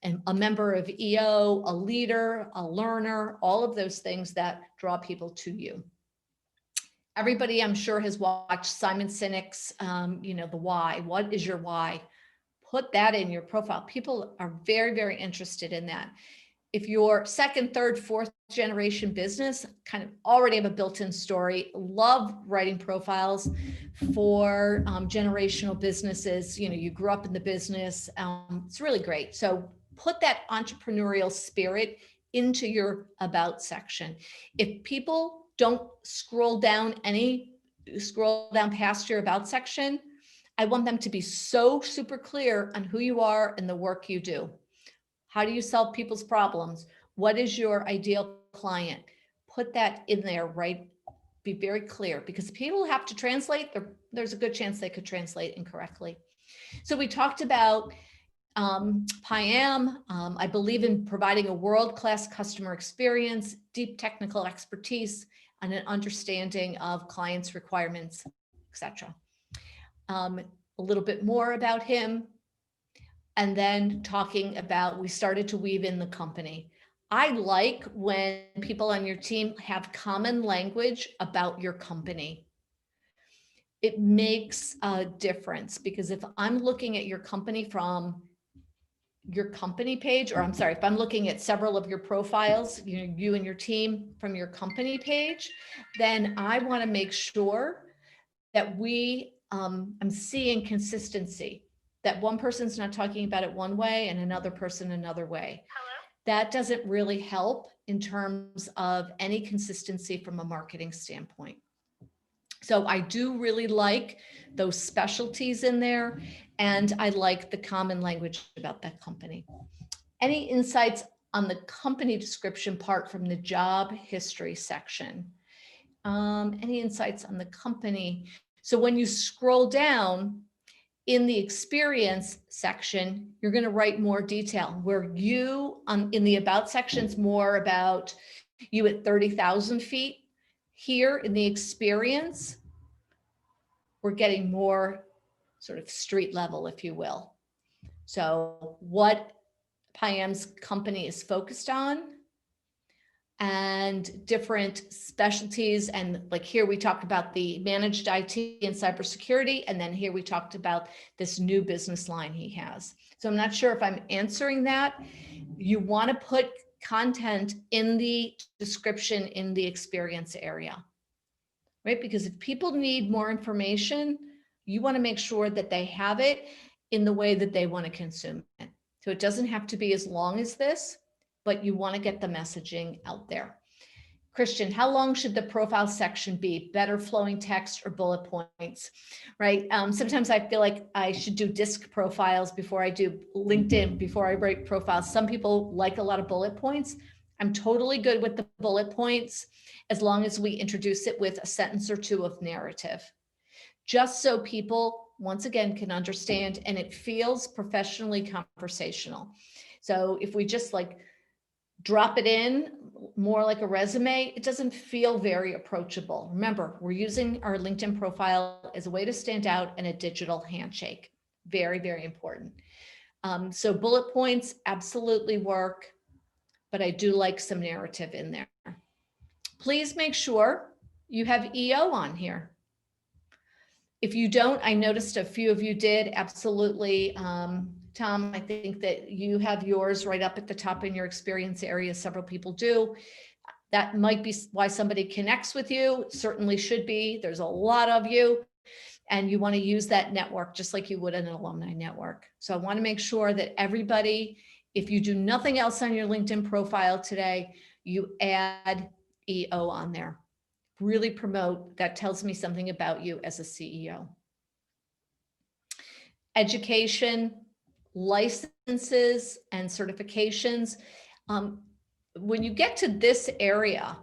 and a member of EO, a leader, a learner, all of those things that draw people to you. Everybody, I'm sure, has watched Simon Sinek's, the why. What is your why? Put that in your profile. People are very, very interested in that. If you're second, third, fourth generation business, kind of already have a built-in story, love writing profiles for generational businesses. You grew up in the business. It's really great. So put that entrepreneurial spirit into your about section. If people don't scroll down past your about section, I want them to be so super clear on who you are and the work you do. How do you solve people's problems? What is your ideal client? Put that in there, right? Be very clear, because people have to translate. There's a good chance they could translate incorrectly. So we talked about PIAM. I believe in providing a world-class customer experience, deep technical expertise, and an understanding of clients' requirements, etc. A little bit more about him. And then talking about, we started to weave in the company. I like when people on your team have common language about your company. It makes a difference, because if I'm looking at your company from your company page, or I'm sorry, if I'm looking at several of your profiles, you and your team from your company page, then I want to make sure that I'm seeing consistency, that one person's not talking about it one way and another person another way. Hello? That doesn't really help in terms of any consistency from a marketing standpoint. So I do really like those specialties in there, and I like the common language about that company. Any insights on the company description part from the job history section? Any insights on the company? So when you scroll down in the experience section, you're going to write more detail, where you in the about section's more about you at 30,000 feet. Here in the experience, we're getting more sort of street level, if you will. So what PIAM's company is focused on, and different specialties. And like here, we talked about the managed IT and cybersecurity. And then here we talked about this new business line he has. So I'm not sure if I'm answering that. You want to put content in the description in the experience area, right? Because if people need more information, you want to make sure that they have it in the way that they want to consume it. So it doesn't have to be as long as this, but you want to get the messaging out there. Christian, how long should the profile section be? Better flowing text or bullet points, right? Sometimes I feel like I should do disc profiles before I do LinkedIn, before I write profiles. Some people like a lot of bullet points. I'm totally good with the bullet points as long as we introduce it with a sentence or two of narrative, just so people, once again, can understand and it feels professionally conversational. So if we just like drop it in, more like a resume, it doesn't feel very approachable. Remember, we're using our LinkedIn profile as a way to stand out and a digital handshake. Very, very important. So bullet points absolutely work, but I do like some narrative in there. Please make sure you have EO on here. If you don't, I noticed a few of you did, absolutely. Tom, I think that you have yours right up at the top in your experience area. Several people do. That might be why somebody connects with you. Certainly should be. There's a lot of you, and you want to use that network just like you would in an alumni network. So I want to make sure that everybody, if you do nothing else on your LinkedIn profile today, you add EO on there. Really promote. That tells me something about you as a CEO. Education, licenses, and certifications. When you get to this area,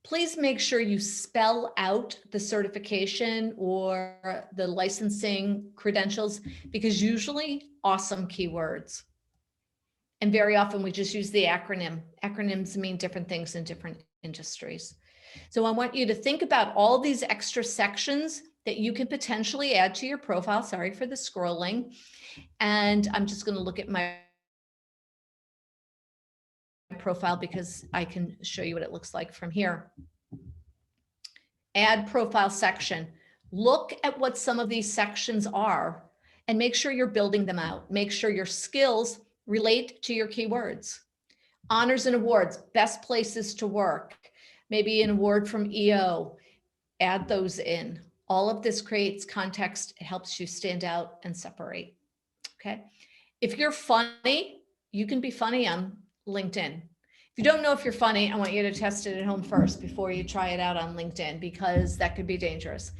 please make sure you spell out the certification or the licensing credentials, because usually awesome keywords. And very often we just use the acronym. Acronyms mean different things in different industries. So I want you to think about all these extra sections that you can potentially add to your profile. Sorry for the scrolling. And I'm just going to look at my profile because I can show you what it looks like from here. Add profile section. Look at what some of these sections are and make sure you're building them out. Make sure your skills relate to your keywords. Honors and awards, best places to work. Maybe an award from EO, add those in. All of this creates context. It helps you stand out and separate, okay? If you're funny, you can be funny on LinkedIn. If you don't know if you're funny, I want you to test it at home first before you try it out on LinkedIn, because that could be dangerous.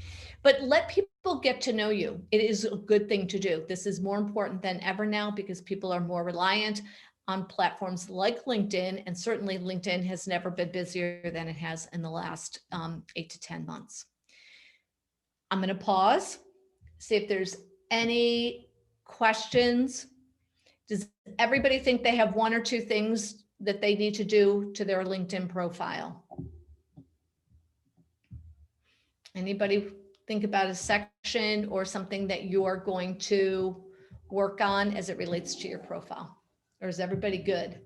But let people get to know you. It is a good thing to do. This is more important than ever now because people are more reliant on platforms like LinkedIn, and certainly LinkedIn has never been busier than it has in the last 8 to 10 months. I'm going to pause, see if there's any questions. Does everybody think they have one or two things that they need to do to their LinkedIn profile? Anybody think about a section or something that you're going to work on as it relates to your profile? Or is everybody good?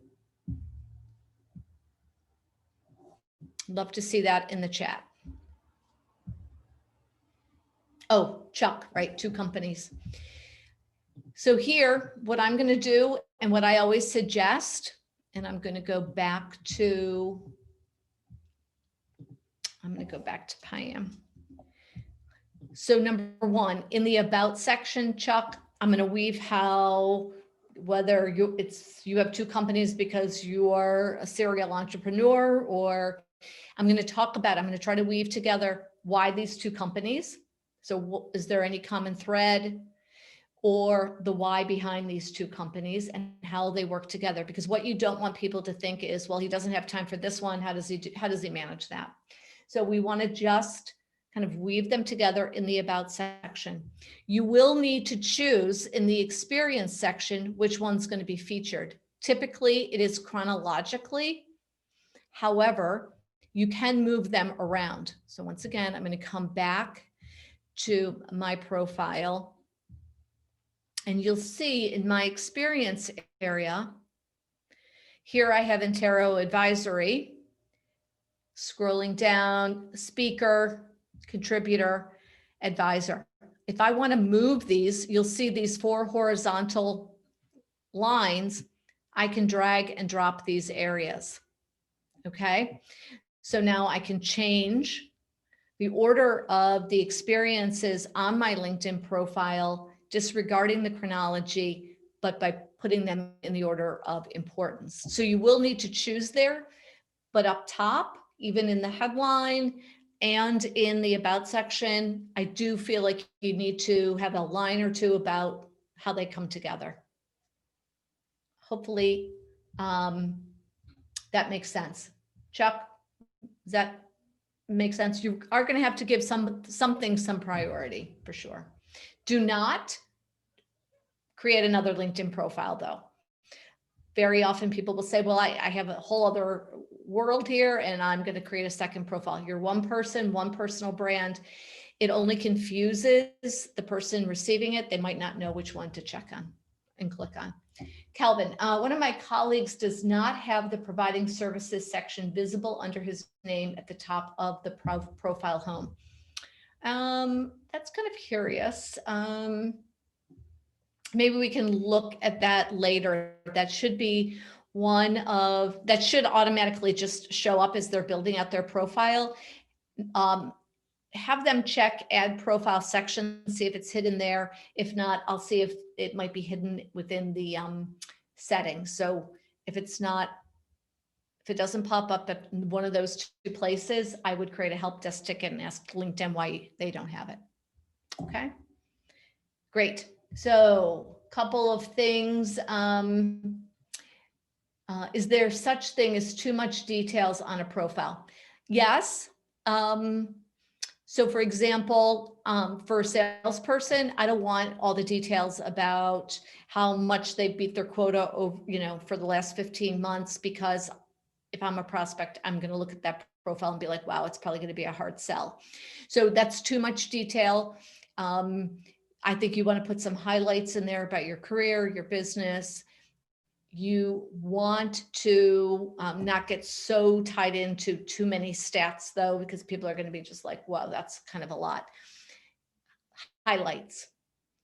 Love to see that in the chat. Oh, Chuck, right? 2 companies. So here, what I'm going to do and what I always suggest, and I'm going to go back to Pam. So number 1, in the about section, Chuck, I'm going to weave how, whether you have 2 companies because you are a serial entrepreneur, or I'm going to try to weave together why these 2 companies. So is there any common thread, or the why behind these 2 companies and how they work together? Because what you don't want people to think is, well, he doesn't have time for this one. How does he manage that? So we want to just kind of weave them together in the about section. You will need to choose in the experience section which one's going to be featured. Typically, it is chronologically. However, you can move them around. So once again, I'm going to come back to my profile, and you'll see in my experience area, here I have Intero Advisory. Scrolling down, speaker, contributor, advisor. If I want to move these, you'll see these 4 horizontal lines. I can drag and drop these areas. Okay. So now I can change the order of the experiences on my LinkedIn profile, disregarding the chronology, but by putting them in the order of importance. So you will need to choose there, but up top, even in the headline and in the about section, I do feel like you need to have a line or 2 about how they come together. Hopefully that makes sense. Chuck, does that make sense? You are going to have to give something some priority for sure. Do not create another LinkedIn profile though. Very often people will say, well, I have a whole other world here and I'm going to create a second profile. You're one person, one personal brand. It only confuses the person receiving it. They might not know which one to check on and click on. Calvin, one of my colleagues does not have the providing services section visible under his name at the top of the profile home. That's kind of curious. Maybe we can look at that later. That should be that should automatically just show up as they're building out their profile. Have them check add profile section, see if it's hidden there. If not, I'll see if it might be hidden within the settings. So if it doesn't pop up at one of those two places, I would create a help desk ticket and ask LinkedIn why they don't have it. Okay, great. So a couple of things. Is there such thing as too much details on a profile? Yes. So for example, for a salesperson, I don't want all the details about how much they beat their quota over, for the last 15 months, because if I'm a prospect, I'm going to look at that profile and be like, wow, it's probably going to be a hard sell. So that's too much detail. I think you want to put some highlights in there about your career, your business. You want to not get so tied into too many stats though, because people are going to be just like, wow, that's kind of a lot. Highlights.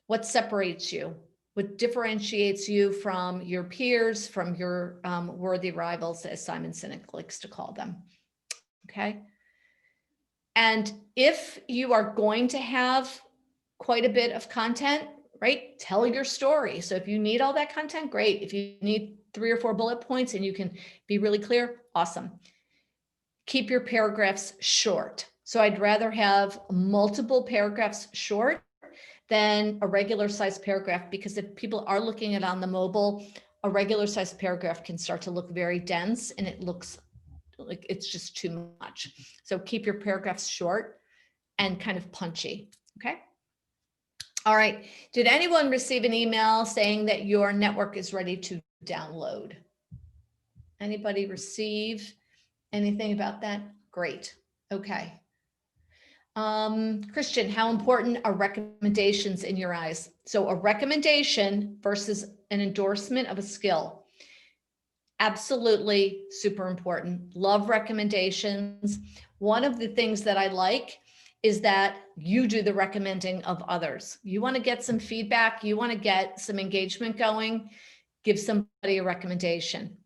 What separates you? What differentiates you from your peers, from your worthy rivals, as Simon Sinek likes to call them. Okay. And if you are going to have quite a bit of content, right? Tell your story. So if you need all that content, great. If you need 3 or 4 bullet points and you can be really clear, awesome. Keep your paragraphs short. So I'd rather have multiple paragraphs short than a regular size paragraph, because if people are looking at it on the mobile, a regular size paragraph can start to look very dense and it looks like it's just too much. So keep your paragraphs short and kind of punchy. Okay. All right. Did anyone receive an email saying that your network is ready to download? Anybody receive anything about that? Great. Okay. Christian, how important are recommendations in your eyes? So a recommendation versus an endorsement of a skill. Absolutely super important. Love recommendations. One of the things that I like is that you do the recommending of others. You want to get some feedback, you want to get some engagement going, give somebody a recommendation.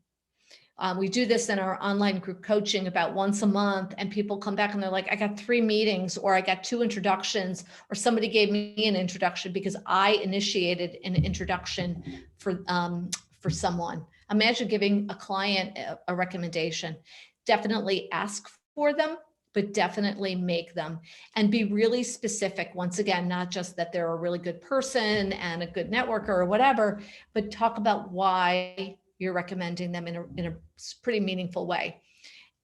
We do this in our online group coaching about once a month, and people come back and they're like, I got 3 meetings, or I got 2 introductions, or somebody gave me an introduction because I initiated an introduction for someone. Imagine giving a client a recommendation. Definitely ask for them, but definitely make them, and be really specific. Once again, not just that they're a really good person and a good networker or whatever, but talk about why you're recommending them in a pretty meaningful way.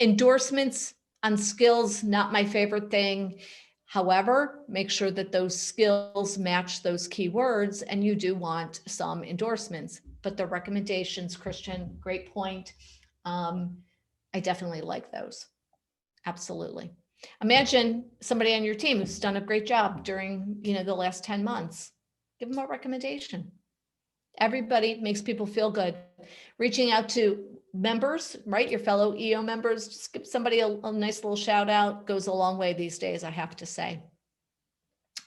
Endorsements on skills, not my favorite thing. However, make sure that those skills match those keywords, and you do want some endorsements. But the recommendations, Christian, great point. I definitely like those. Absolutely. Imagine somebody on your team who's done a great job during, the last 10 months. Give them a recommendation. Everybody makes people feel good. Reaching out to members, right? Your fellow EO members, just give somebody a nice little shout out. Goes a long way these days, I have to say.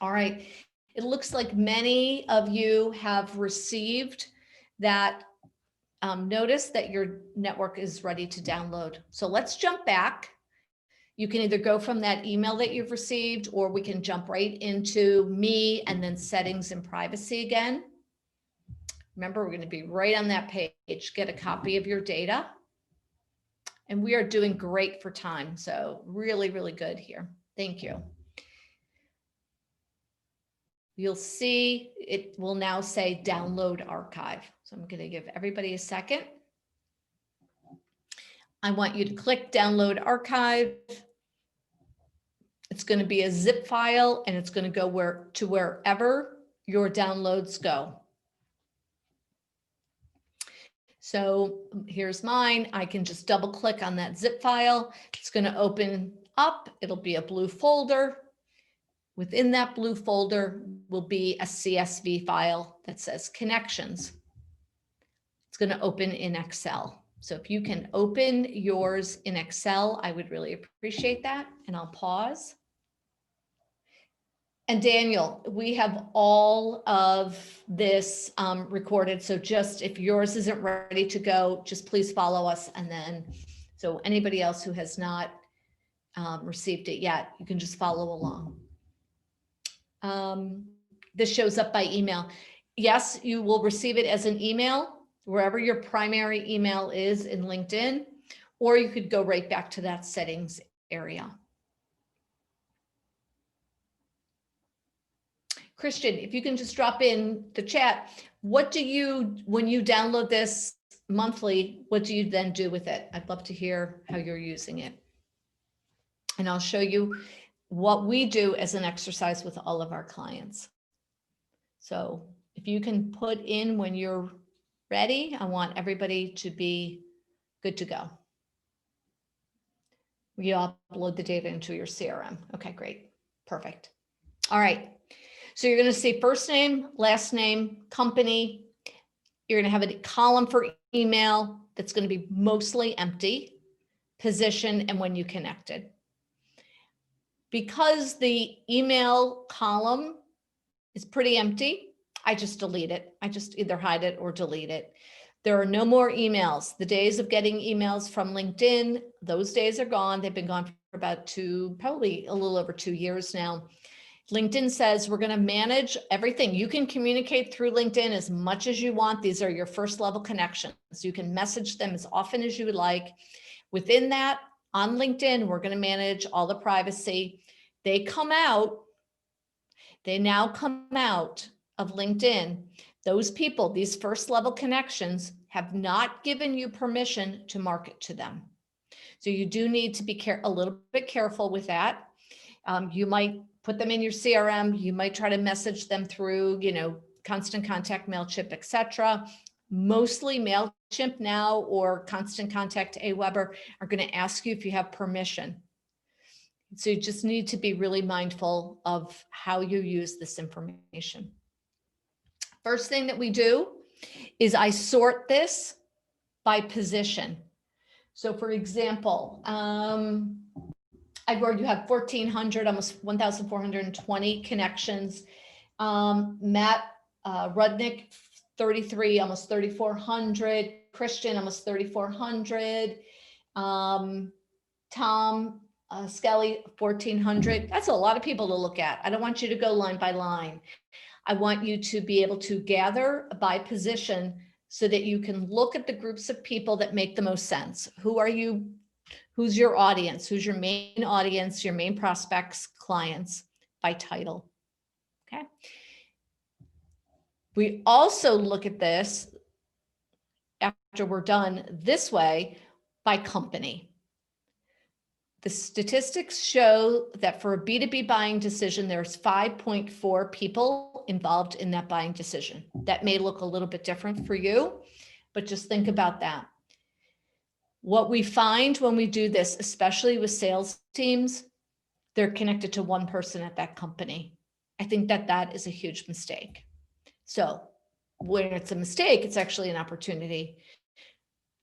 All right. It looks like many of you have received that notice that your network is ready to download. So let's jump back. You can either go from that email that you've received, or we can jump right into me and then settings and privacy again. Remember, we're going to be right on that page. Get a copy of your data. And we are doing great for time. So really, really good here. Thank you. You'll see it will now say download archive. So I'm going to give everybody a second. I want you to click download archive. It's going to be a zip file, and it's going to go wherever your downloads go. So here's mine. I can just double click on that zip file. It's going to open up. It'll be a blue folder. Within that blue folder will be a CSV file that says connections. It's going to open in Excel. So if you can open yours in Excel, I would really appreciate that. And I'll pause. And Daniel, we have all of this recorded. So just if yours isn't ready to go, just please follow us. And then, so anybody else who has not received it yet, you can just follow along. This shows up by email. Yes, you will receive it as an email, wherever your primary email is in LinkedIn, or you could go right back to that settings area. Christian, if you can just drop in the chat, what do you, when you download this monthly, what do you then do with it? I'd love to hear how you're using it. And I'll show you what we do as an exercise with all of our clients. So if you can put in when you're ready, I want everybody to be good to go. You upload the data into your CRM. Okay, great. Perfect. All right. So you're going to see first name, last name, company. You're going to have a column for email that's going to be mostly empty, position, and when you connected. Because the email column is pretty empty, I just delete it. I just either hide it or delete it. There are no more emails. The days of getting emails from LinkedIn, those days are gone. They've been gone for about probably a little over 2 years now. LinkedIn says we're going to manage everything. You can communicate through LinkedIn as much as you want. These are your first level connections. You can message them as often as you would like. Within that, on LinkedIn, we're going to manage all the privacy. They now come out of LinkedIn. Those people, these first level connections, have not given you permission to market to them. So you do need to be a little bit careful with that. You might put them in your CRM. You might try to message them through, Constant Contact, MailChimp, etc. Mostly MailChimp now or Constant Contact, Aweber are going to ask you if you have permission. So you just need to be really mindful of how you use this information. First thing that we do is I sort this by position. So for example, where you have 1,400, almost 1,420 connections. Matt Rudnick, 33, almost 3,400. Christian, almost 3,400. Tom Skelly, 1,400. That's a lot of people to look at. I don't want you to go line by line. I want you to be able to gather by position so that you can look at the groups of people that make the most sense. Who's your audience? Who's your main audience, your main prospects, clients by title? Okay. We also look at this after we're done this way by company. The statistics show that for a B2B buying decision, there's 5.4 people involved in that buying decision. That may look a little bit different for you, but just think about that. What we find when we do this, especially with sales teams, they're connected to one person at that company. I think that is a huge mistake. So when it's a mistake, it's actually an opportunity.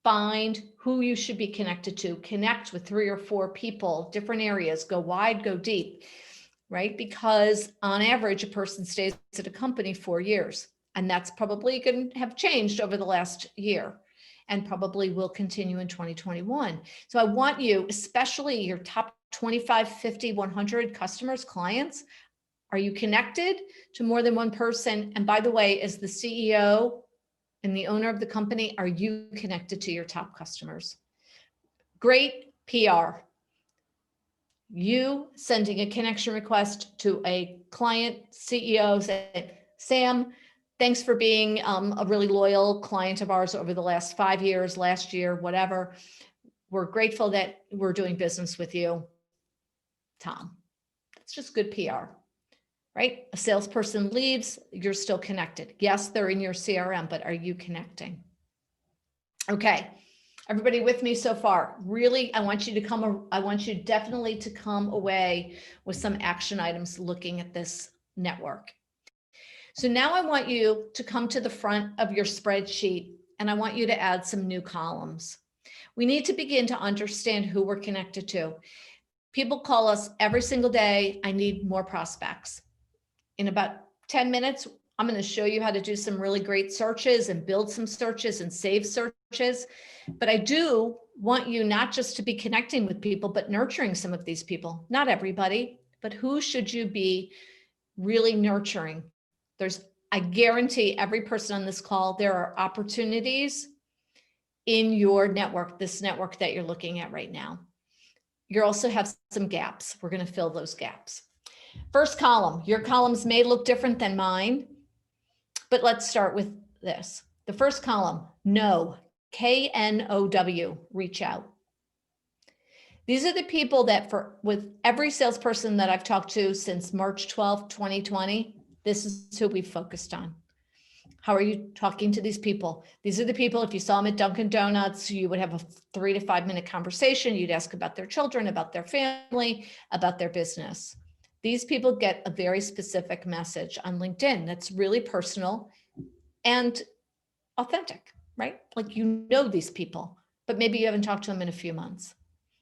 Find who you should be connected to. Connect with 3 or 4 people, different areas, go wide, go deep, right? Because on average, a person stays at a company 4 years, and that's probably going to have changed over the last year and probably will continue in 2021. So I want you, especially your top 25, 50, 100 customers, clients, are you connected to more than one person? And by the way, as the CEO and the owner of the company, are you connected to your top customers? Great PR. You sending a connection request to a client CEO saying, Sam, thanks for being a really loyal client of ours over the last 5 years, last year, whatever. We're grateful that we're doing business with you, Tom. That's just good PR, right? A salesperson leaves, you're still connected. Yes, they're in your CRM, but are you connecting? Okay, everybody with me so far? Really, I want you definitely to come away with some action items looking at this network. So now I want you to come to the front of your spreadsheet and I want you to add some new columns. We need to begin to understand who we're connected to. People call us every single day, I need more prospects. In about 10 minutes, I'm going to show you how to do some really great searches and build some searches and save searches. But I do want you not just to be connecting with people, but nurturing some of these people. Not everybody, but who should you be really nurturing? I guarantee every person on this call, there are opportunities in your network, this network that you're looking at right now. You also have some gaps. We're going to fill those gaps. First column, your columns may look different than mine, but let's start with this. The first column, know, K-N-O-W, reach out. These are the people that with every salesperson that I've talked to since March 12, 2020, this is who we focused on. How are you talking to these people? These are the people, if you saw them at Dunkin' Donuts, you would have a 3 to 5 minute conversation. You'd ask about their children, about their family, about their business. These people get a very specific message on LinkedIn that's really personal and authentic, right? Like, you know these people, but maybe you haven't talked to them in a few months.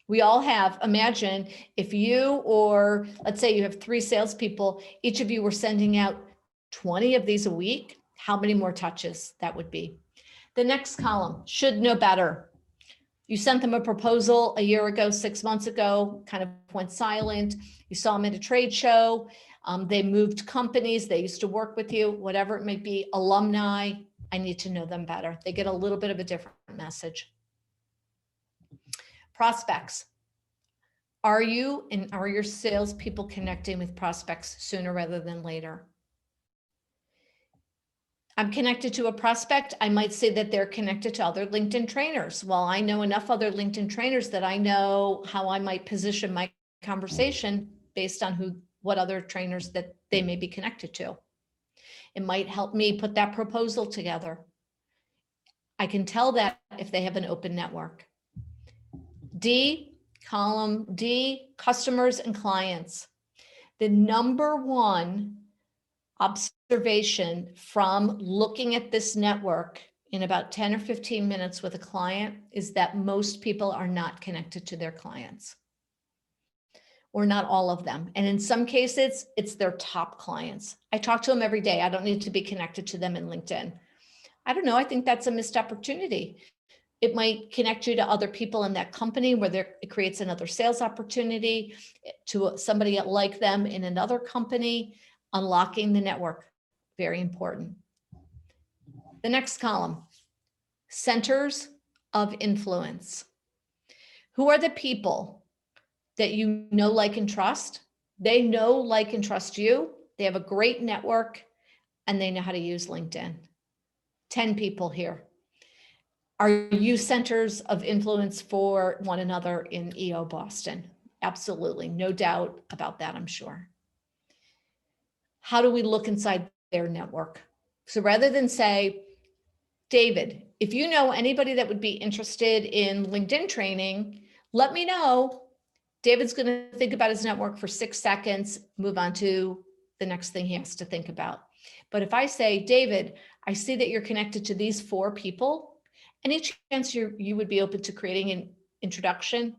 We all have, imagine if you, or let's say you have 3 salespeople, each of you were sending out 20 of these a week, how many more touches that would be. The next column, should know better. You sent them a proposal a year ago, 6 months ago, kind of went silent. You saw them at a trade show. They moved companies. They used to work with you, whatever it may be, alumni. I need to know them better. They get a little bit of a different message. Prospects. Are your salespeople connecting with prospects sooner rather than later? I'm connected to a prospect. I might say that they're connected to other LinkedIn trainers. Well, I know enough other LinkedIn trainers that I know how I might position my conversation based on what other trainers that they may be connected to. It might help me put that proposal together. I can tell that if they have an open network. D, column D, customers and clients. The number one observation from looking at this network in about 10 or 15 minutes with a client is that most people are not connected to their clients, or not all of them. And in some cases, it's their top clients. I talk to them every day. I don't need to be connected to them in LinkedIn. I don't know. I think that's a missed opportunity. It might connect you to other people in that company where it creates another sales opportunity to somebody like them in another company. Unlocking the network, very important. The next column, centers of influence. Who are the people that you know, like, and trust? They know, like, and trust you. They have a great network and they know how to use LinkedIn. 10 people here. Are you centers of influence for one another in EO Boston? Absolutely, no doubt about that, I'm sure. How do we look inside their network? So rather than say, David, if you know anybody that would be interested in LinkedIn training, let me know. David's going to think about his network for 6 seconds, move on to the next thing he has to think about. But if I say, David, I see that you're connected to these 4 people, any chance you would be open to creating an introduction?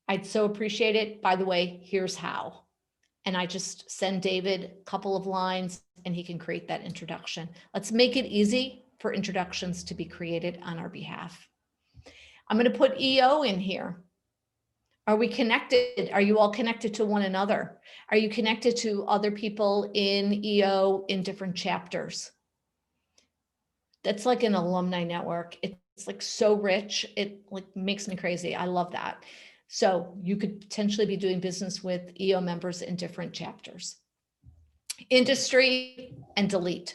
I'd so appreciate it. By the way, here's how. And I just send David a couple of lines and he can create that introduction. Let's make it easy for introductions to be created on our behalf. I'm going to put EO in here. Are we connected? Are you all connected to one another? Are you connected to other people in EO in different chapters? That's like an alumni network. It's like so rich. It like makes me crazy. I love that. So you could potentially be doing business with EO members in different chapters. Industry and delete.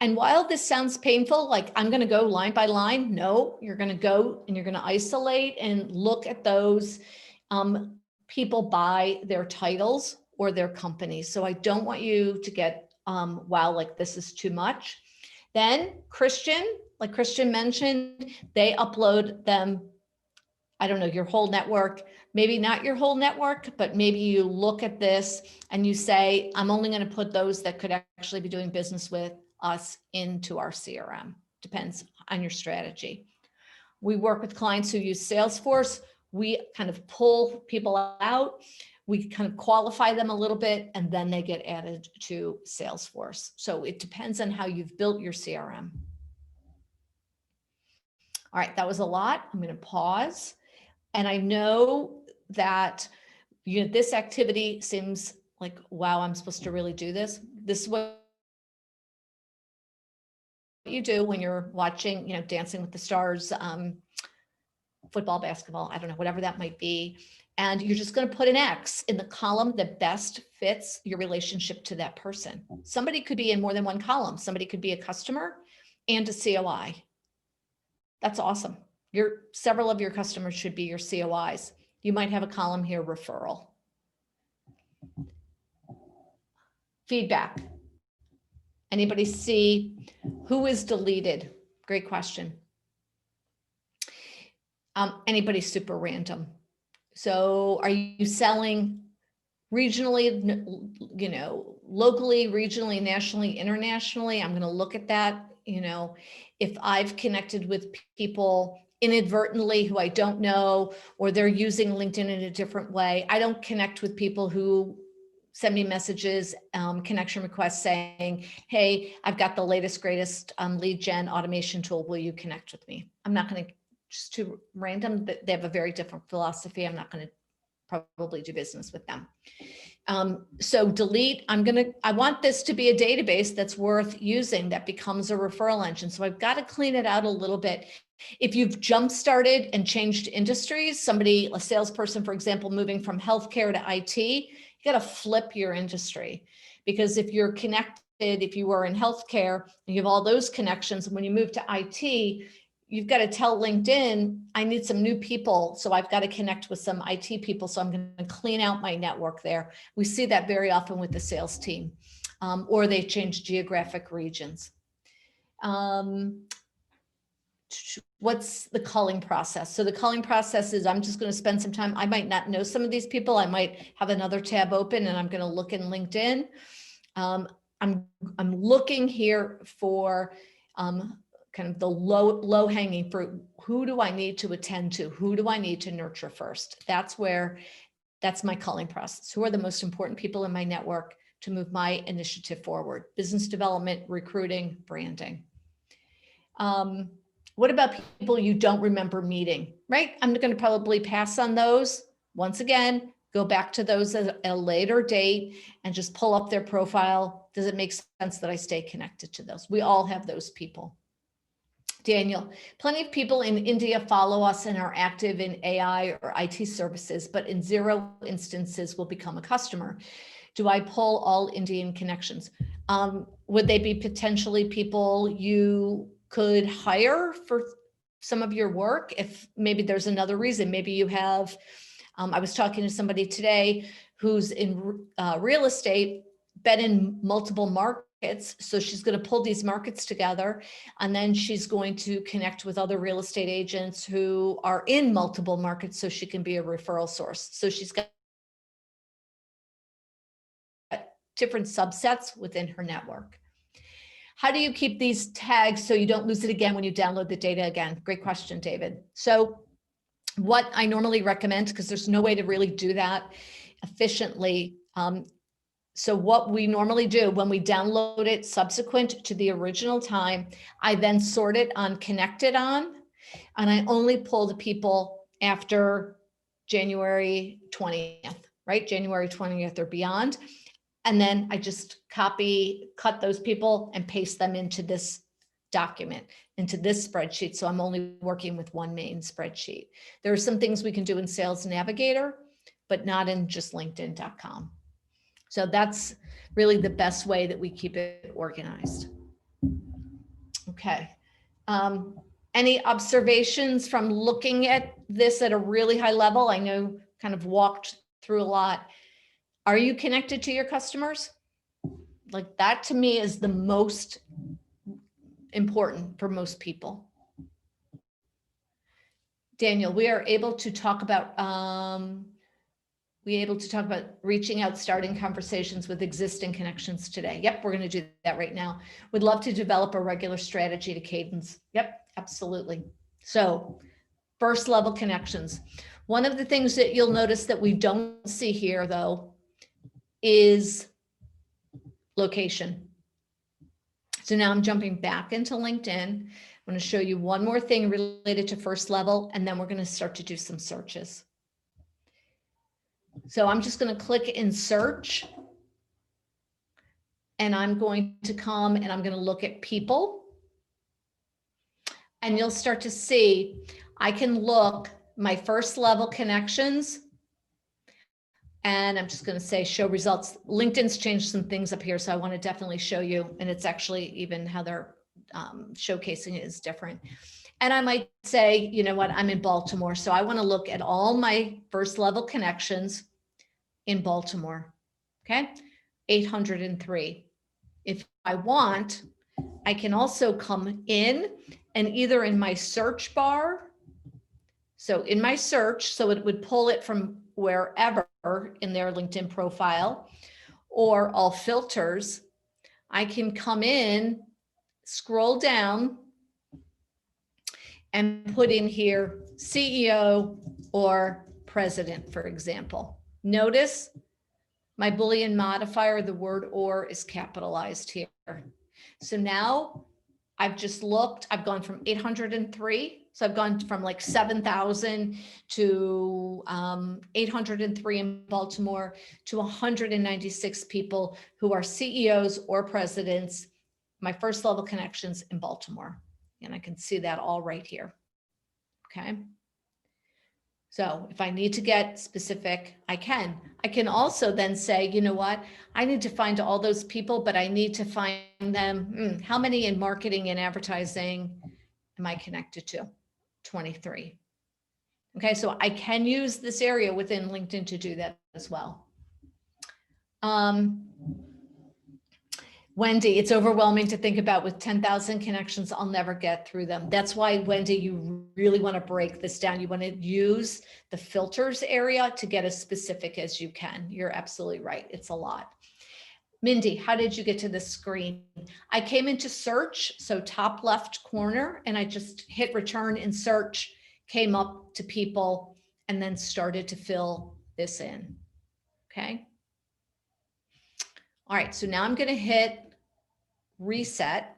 And while this sounds painful, like I'm going to go line by line, no, you're going to go and you're going to isolate and look at those people by their titles or their companies. So I don't want you to get, wow, like this is too much. Then Christian, like Christian mentioned, they upload them, I don't know, your whole network, maybe not your whole network, but maybe you look at this and you say, I'm only going to put those that could actually be doing business with us into our CRM. Depends on your strategy. We work with clients who use Salesforce. We kind of pull people out. We kind of qualify them a little bit, and then they get added to Salesforce. So it depends on how you've built your CRM. All right, that was a lot. I'm going to pause. And I know that this activity seems like, wow, I'm supposed to really do this. This is what you do when you're watching, Dancing with the Stars, football, basketball, I don't know, whatever that might be. And you're just going to put an X in the column that best fits your relationship to that person. Somebody could be in more than one column. Somebody could be a customer and a COI. That's awesome. Several of your customers should be your COIs. You might have a column here, referral. Feedback. Anybody see who is deleted? Great question. Anybody super random? So are you selling regionally, locally, regionally, nationally, internationally? I'm going to look at that. If I've connected with people inadvertently who I don't know, or they're using LinkedIn in a different way, I don't connect with people who send me messages, connection requests saying, hey, I've got the latest, greatest lead gen automation tool. Will you connect with me? I'm not going to, just too random. They have a very different philosophy. I'm not going to probably do business with them. So delete, I want this to be a database that's worth using, that becomes a referral engine. So I've got to clean it out a little bit. If you've jump started and changed industries, a salesperson, for example, moving from healthcare to IT, you got to flip your industry, because if you're connected, if you were in healthcare and you have all those connections, when you move to IT, you've got to tell LinkedIn, I need some new people. So I've got to connect with some IT people. So I'm going to clean out my network there. We see that very often with the sales team, or they change geographic regions. What's the culling process? So the culling process is, I'm just going to spend some time. I might not know some of these people. I might have another tab open and I'm going to look in LinkedIn. I'm looking here for kind of the low hanging fruit. Who do I need to attend to? Who do I need to nurture first? That's my culling process. Who are the most important people in my network to move my initiative forward? Business development, recruiting, branding. What about people you don't remember meeting, right? I'm going to probably pass on those. Once again, go back to those at a later date and just pull up their profile. Does it make sense that I stay connected to those? We all have those people. Daniel, plenty of people in India follow us and are active in AI or IT services, but in 0 instances will become a customer. Do I pull all Indian connections? Would they be potentially people you could hire for some of your work? If maybe there's another reason, maybe you have, I was talking to somebody today who's in real estate, been in multiple markets. So she's going to pull these markets together, and then she's going to connect with other real estate agents who are in multiple markets so she can be a referral source. So she's got different subsets within her network. How do you keep these tags so you don't lose it again when you download the data again? Great question, David. So what I normally recommend, because there's no way to really do that efficiently. So what we normally do when we download it subsequent to the original time, I then sort it on connected on, and I only pull the people after January 20th, right? January 20th or beyond. And then I just cut those people and paste them into this document, into this spreadsheet. So I'm only working with one main spreadsheet. There are some things we can do in Sales Navigator, but not in just LinkedIn.com. So that's really the best way that we keep it organized. Okay. Any observations from looking at this at a really high level? I know kind of walked through a lot. Are you connected to your customers? Like that to me is the most important for most people. Daniel, we are able to talk about reaching out, starting conversations with existing connections today. Yep, we're going to do that right now. Would love to develop a regular strategy to cadence. Yep, absolutely. So first level connections. One of the things that you'll notice that we don't see here though is location. So now I'm jumping back into LinkedIn. I'm going to show you one more thing related to first level, and then we're going to start to do some searches. So I'm just going to click in search, and I'm going to come and I'm going to look at people, and you'll start to see I can look my first level connections, and I'm just going to say show results. LinkedIn's changed some things up here, so I want to definitely show you, and it's actually even how they're showcasing it is different. And I might say, you know what, I'm in Baltimore, so I want to look at all my first level connections in Baltimore. Okay, 803. If I want, I can also come in and either in my search bar, so in my search, so it would pull it from wherever in their LinkedIn profile, or all filters, I can come in, scroll down, and put in here CEO or president, for example. Notice my Boolean modifier, the word or is capitalized here. So now I've just looked, I've gone from 803. So I've gone from like 7,000 to 803 in Baltimore to 196 people who are CEOs or presidents, my first level connections in Baltimore. And I can see that all right here. Okay. So if I need to get specific, I can. I can also then say, you know what, I need to find all those people, but I need to find them. How many in marketing and advertising am I connected to? 23. Okay, so I can use this area within LinkedIn to do that as well. Wendy, it's overwhelming to think about. With 10,000 connections, I'll never get through them. That's why, Wendy, you really want to break this down. You want to use the filters area to get as specific as you can. You're absolutely right. It's a lot. Mindy, how did you get to this screen? I came into search, so top left corner, and I just hit return in search, came up to people, and then started to fill this in. Okay. All right, so now I'm going to hit reset.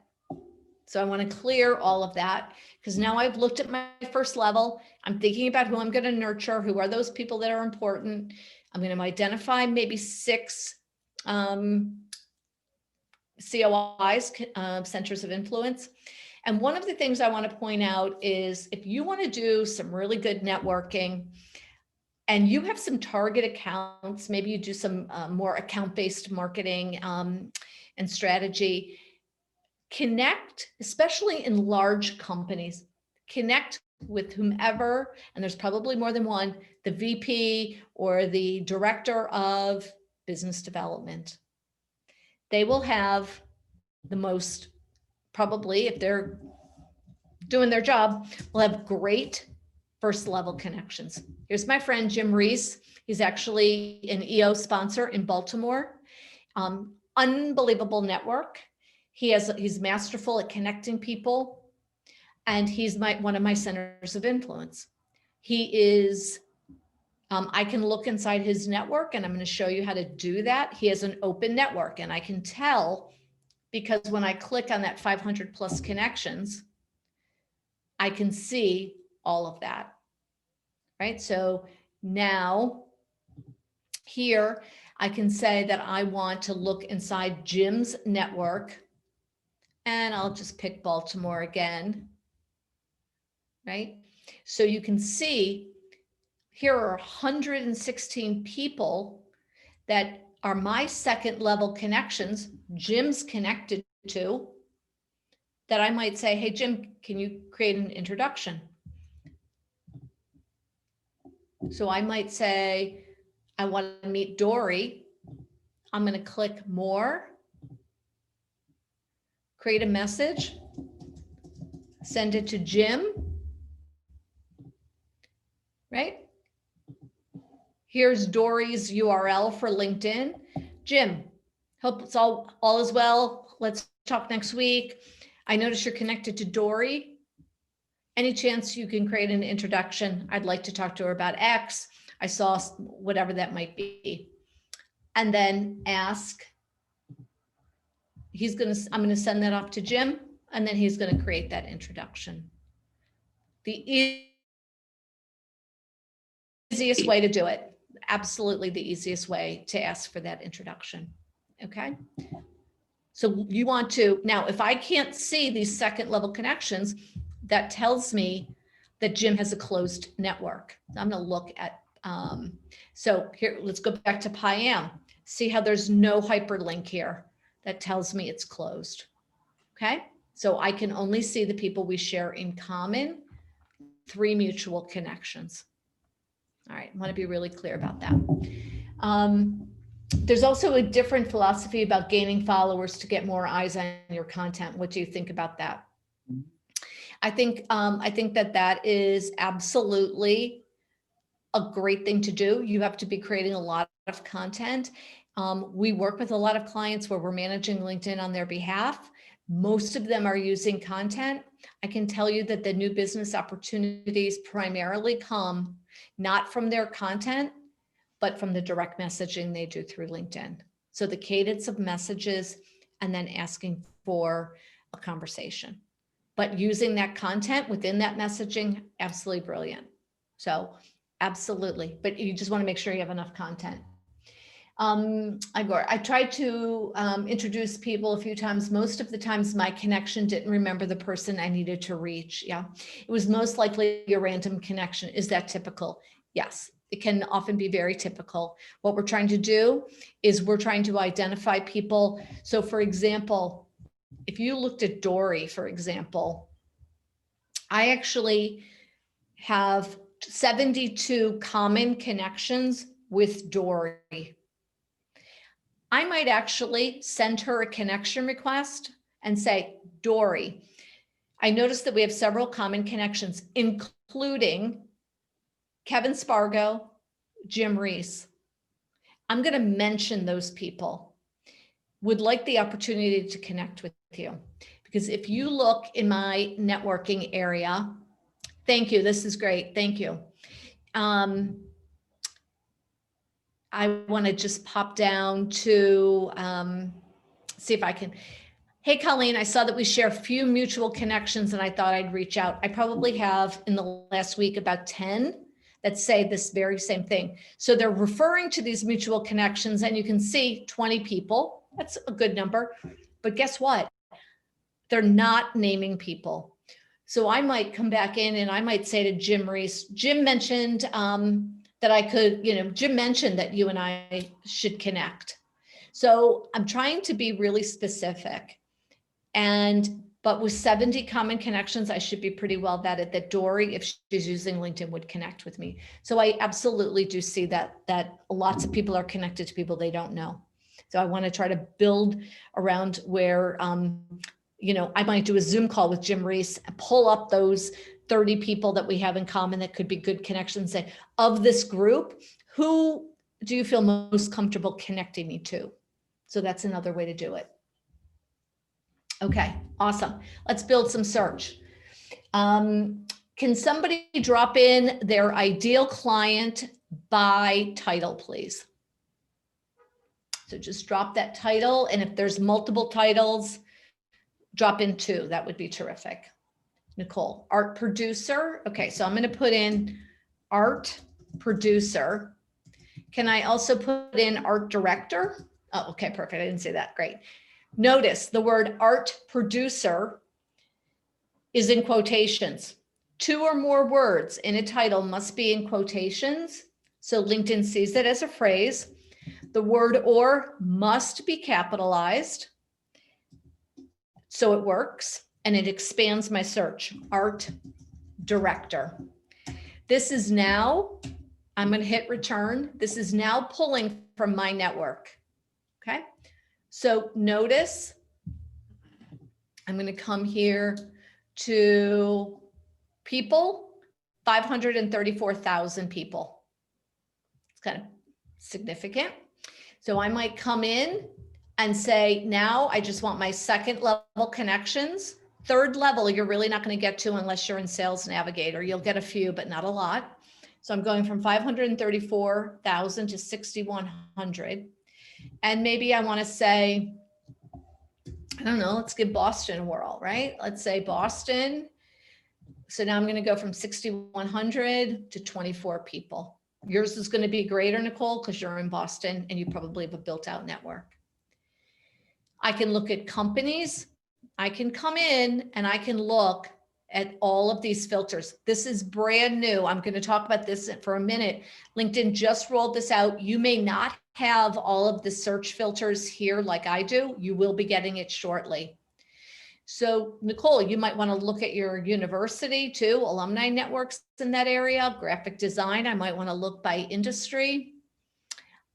So I want to clear all of that because now I've looked at my first level. I'm thinking about who I'm going to nurture. Who are those people that are important? I'm going to identify maybe 6 COIs, centers of influence. And one of the things I want to point out is if you want to do some really good networking and you have some target accounts, maybe you do some more account-based marketing and strategy, connect, especially in large companies, connect with whomever, and there's probably more than one, the VP or the director of business development. They will have the most, probably if they're doing their job, will have great first level connections. Here's my friend, Jim Reese. He's actually an EO sponsor in Baltimore. Unbelievable network. He's masterful at connecting people, and he's one of my centers of influence. He is, I can look inside his network, and I'm going to show you how to do that. He has an open network, and I can tell because when I click on that 500 plus connections, I can see all of that, right? So now here, I can say that I want to look inside Jim's network. And I'll just pick Baltimore again, right? So you can see here are 116 people that are my second level connections, Jim's connected to, that I might say, hey, Jim, can you create an introduction? So I might say, I want to meet Dory. I'm going to click more, create a message. send it to Jim, right? Here's Dory's URL for LinkedIn. Jim, hope it's all is well. Let's talk next week. I notice you're connected to Dory. Any chance you can create an introduction? I'd like to talk to her about X. I saw whatever that might be. And then ask, I'm gonna send that off to Jim, and then he's gonna create that introduction. The easiest way to do it, absolutely the easiest way to ask for that introduction, okay? So you want to, now if I can't see these second level connections, that tells me that Jim has a closed network. I'm gonna look at, so here, let's go back to Piam. See how there's no hyperlink here. That tells me it's closed, okay? So I can only see the people we share in common, 3 mutual connections. All right, I wanna be really clear about that. There's also a different philosophy about gaining followers to get more eyes on your content. What do you think about that? I think that is absolutely a great thing to do. You have to be creating a lot of content. We work with a lot of clients where we're managing LinkedIn on their behalf. Most of them are using content. I can tell you that the new business opportunities primarily come not from their content, but from the direct messaging they do through LinkedIn. So the cadence of messages and then asking for a conversation. But using that content within that messaging, absolutely brilliant. So absolutely, but you just want to make sure you have enough content. Igor, I tried to introduce people a few times. Most of the times my connection didn't remember the person I needed to reach. Yeah, it was most likely a random connection. Is that typical? Yes, it can often be very typical. What we're trying to do is we're trying to identify people. So for example, if you looked at Dory, for example, I actually have 72 common connections with Dory. I might actually send her a connection request and say, Dory, I noticed that we have several common connections, including Kevin Spargo, Jim Reese. I'm going to mention those people. Would like the opportunity to connect with you. Because if you look in my networking area, thank you, this is great, thank you. I want to just pop down to see if I can. Hey, Colleen, I saw that we share a few mutual connections and I thought I'd reach out. I probably have in the last week about 10 that say this very same thing. So they're referring to these mutual connections and you can see 20 people. That's a good number. But guess what? They're not naming people. So I might come back in and I might say to Jim Reese, Jim mentioned that I could, Jim mentioned that you and I should connect. So I'm trying to be really specific. But with 70 common connections, I should be pretty well vetted that Dory, if she's using LinkedIn, would connect with me. So I absolutely do see that lots of people are connected to people they don't know. So I want to try to build around where, I might do a Zoom call with Jim Reese and pull up those 30 people that we have in common that could be good connections. Say, of this group, who do you feel most comfortable connecting me to? So that's another way to do it. Okay, awesome. Let's build some search. Can somebody drop in their ideal client by title, please? So just drop that title. And if there's multiple titles, drop in 2. That would be terrific. Nicole, art producer. Okay, so I'm going to put in art producer. Can I also put in art director? Oh, okay, perfect. I didn't say that. Great. Notice the word art producer is in quotations. 2 or more words in a title must be in quotations. So LinkedIn sees it as a phrase. The word or must be capitalized. So it works and it expands my search. Art director. This is now, I'm going to hit return. This is now pulling from my network. Okay. So notice I'm going to come here to people, 534,000 people. It's kind of significant. So I might come in and say, now I just want my second level connections. Third level, you're really not going to get to unless you're in Sales Navigator. You'll get a few, but not a lot. So I'm going from 534,000 to 6,100. And maybe I want to say, I don't know, let's give Boston a whirl, right? Let's say Boston. So now I'm going to go from 6,100 to 24 people. Yours is going to be greater, Nicole, because you're in Boston and you probably have a built out network. I can look at companies. I can come in and I can look at all of these filters. This is brand new. I'm going to talk about this for a minute. LinkedIn just rolled this out. You may not have all of the search filters here like I do. You will be getting it shortly. So Nicole, you might want to look at your university too, alumni networks in that area, graphic design. I might want to look by industry.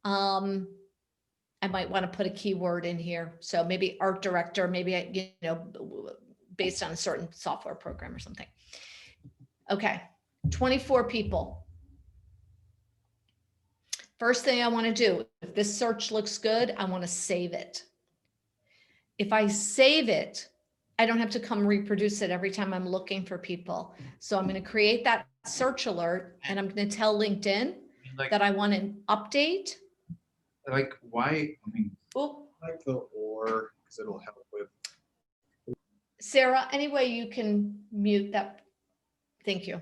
I might want to put a keyword in here. So maybe art director, maybe, based on a certain software program or something. Okay, 24 people. First thing I want to do, if this search looks good, I want to save it. If I save it, I don't have to come reproduce it every time I'm looking for people. So I'm going to create that search alert and I'm going to tell LinkedIn that I want an update. Like why, Oh, like the or, because it'll help with. Sarah, any way you can mute that? Thank you.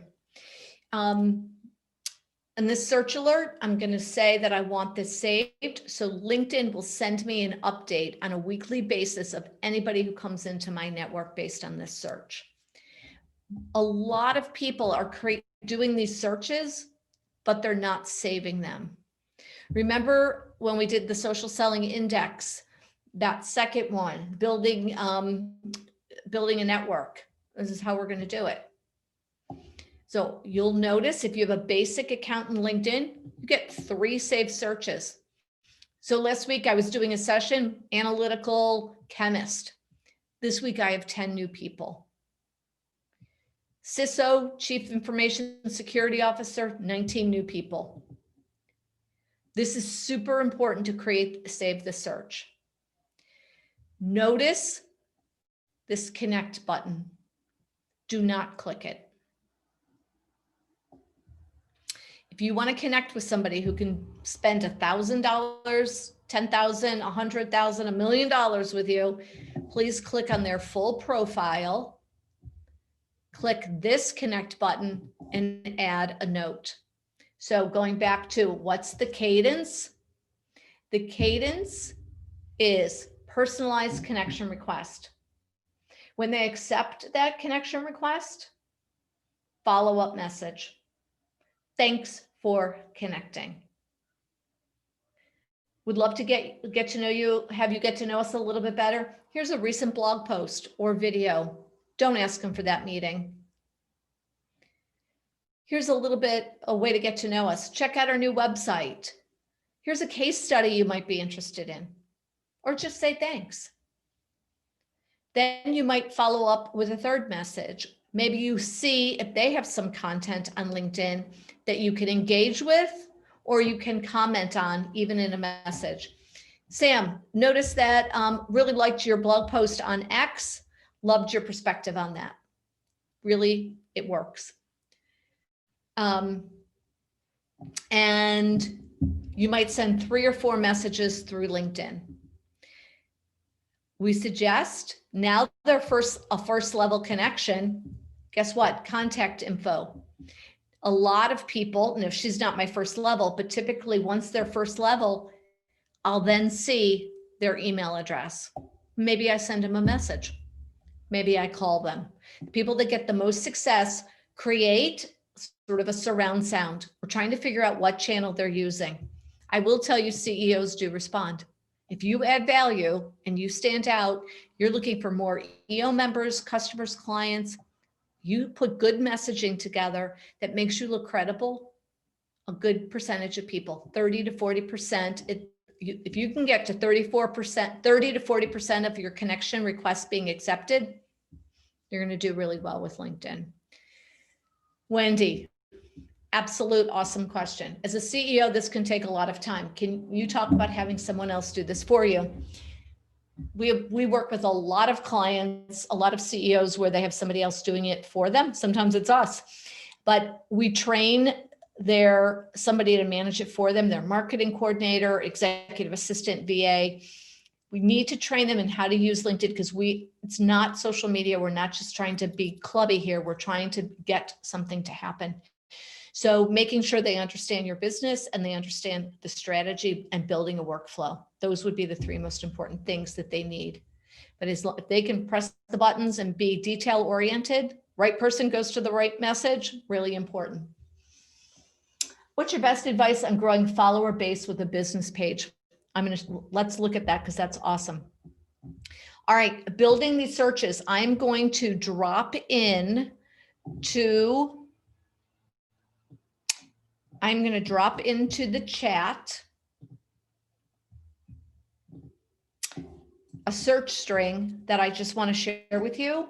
And this search alert, I'm going to say that I want this saved. So LinkedIn will send me an update on a weekly basis of anybody who comes into my network based on this search. A lot of people are doing these searches, but they're not saving them. Remember when we did the social selling index, that second one, building a network. This is how we're going to do it. So you'll notice if you have a basic account in LinkedIn, you get 3 saved searches. So last week I was doing a session, analytical chemist. This week I have 10 new people. CISO, Chief Information Security Officer, 19 new people. This is super important to save the search. Notice this connect button. Do not click it. If you want to connect with somebody who can spend $1,000, $10,000, $100,000, $1 million with you, please click on their full profile, click this connect button and add a note. So going back to what's the cadence? The cadence is personalized connection request. When they accept that connection request, follow-up message. Thanks for connecting. Would love to get to know you, have you get to know us a little bit better. Here's a recent blog post or video. Don't ask them for that meeting. Here's a way to get to know us. Check out our new website. Here's a case study you might be interested in, or just say thanks. Then you might follow up with a third message. Maybe you see if they have some content on LinkedIn that you can engage with, or you can comment on even in a message. Sam, notice that really liked your blog post on X, loved your perspective on that. Really, it works. And you might send 3 or 4 messages through LinkedIn. We suggest now they're a first level connection. Guess what? Contact info. A lot of people, and if she's not my first level, but typically once they're first level, I'll then see their email address. Maybe I send them a message. Maybe I call them. The people that get the most success create sort of a surround sound. We're trying to figure out what channel they're using. I will tell you, CEOs do respond. If you add value and you stand out, you're looking for more EO members, customers, clients, you put good messaging together that makes you look credible, a good percentage of people, 30 to 40%. If you can get to 34%, 30 to 40% of your connection requests being accepted, You're going to do really well with LinkedIn. Wendy, absolute awesome question. As a CEO, this can take a lot of time. Can you talk about having someone else do this for you? We work with a lot of clients, a lot of CEOs where they have somebody else doing it for them. Sometimes it's us, but we train somebody to manage it for them, their marketing coordinator, executive assistant, VA. We need to train them in how to use LinkedIn because it's not social media. We're not just trying to be clubby here. We're trying to get something to happen. So making sure they understand your business and they understand the strategy and building a workflow. Those would be the three most important things that they need. But if they can press the buttons and be detail oriented, right person goes to the right message, really important. What's your best advice on growing follower base with a business page? Let's look at that because that's awesome. All right, building these searches. I'm going to drop into the chat a search string that I just want to share with you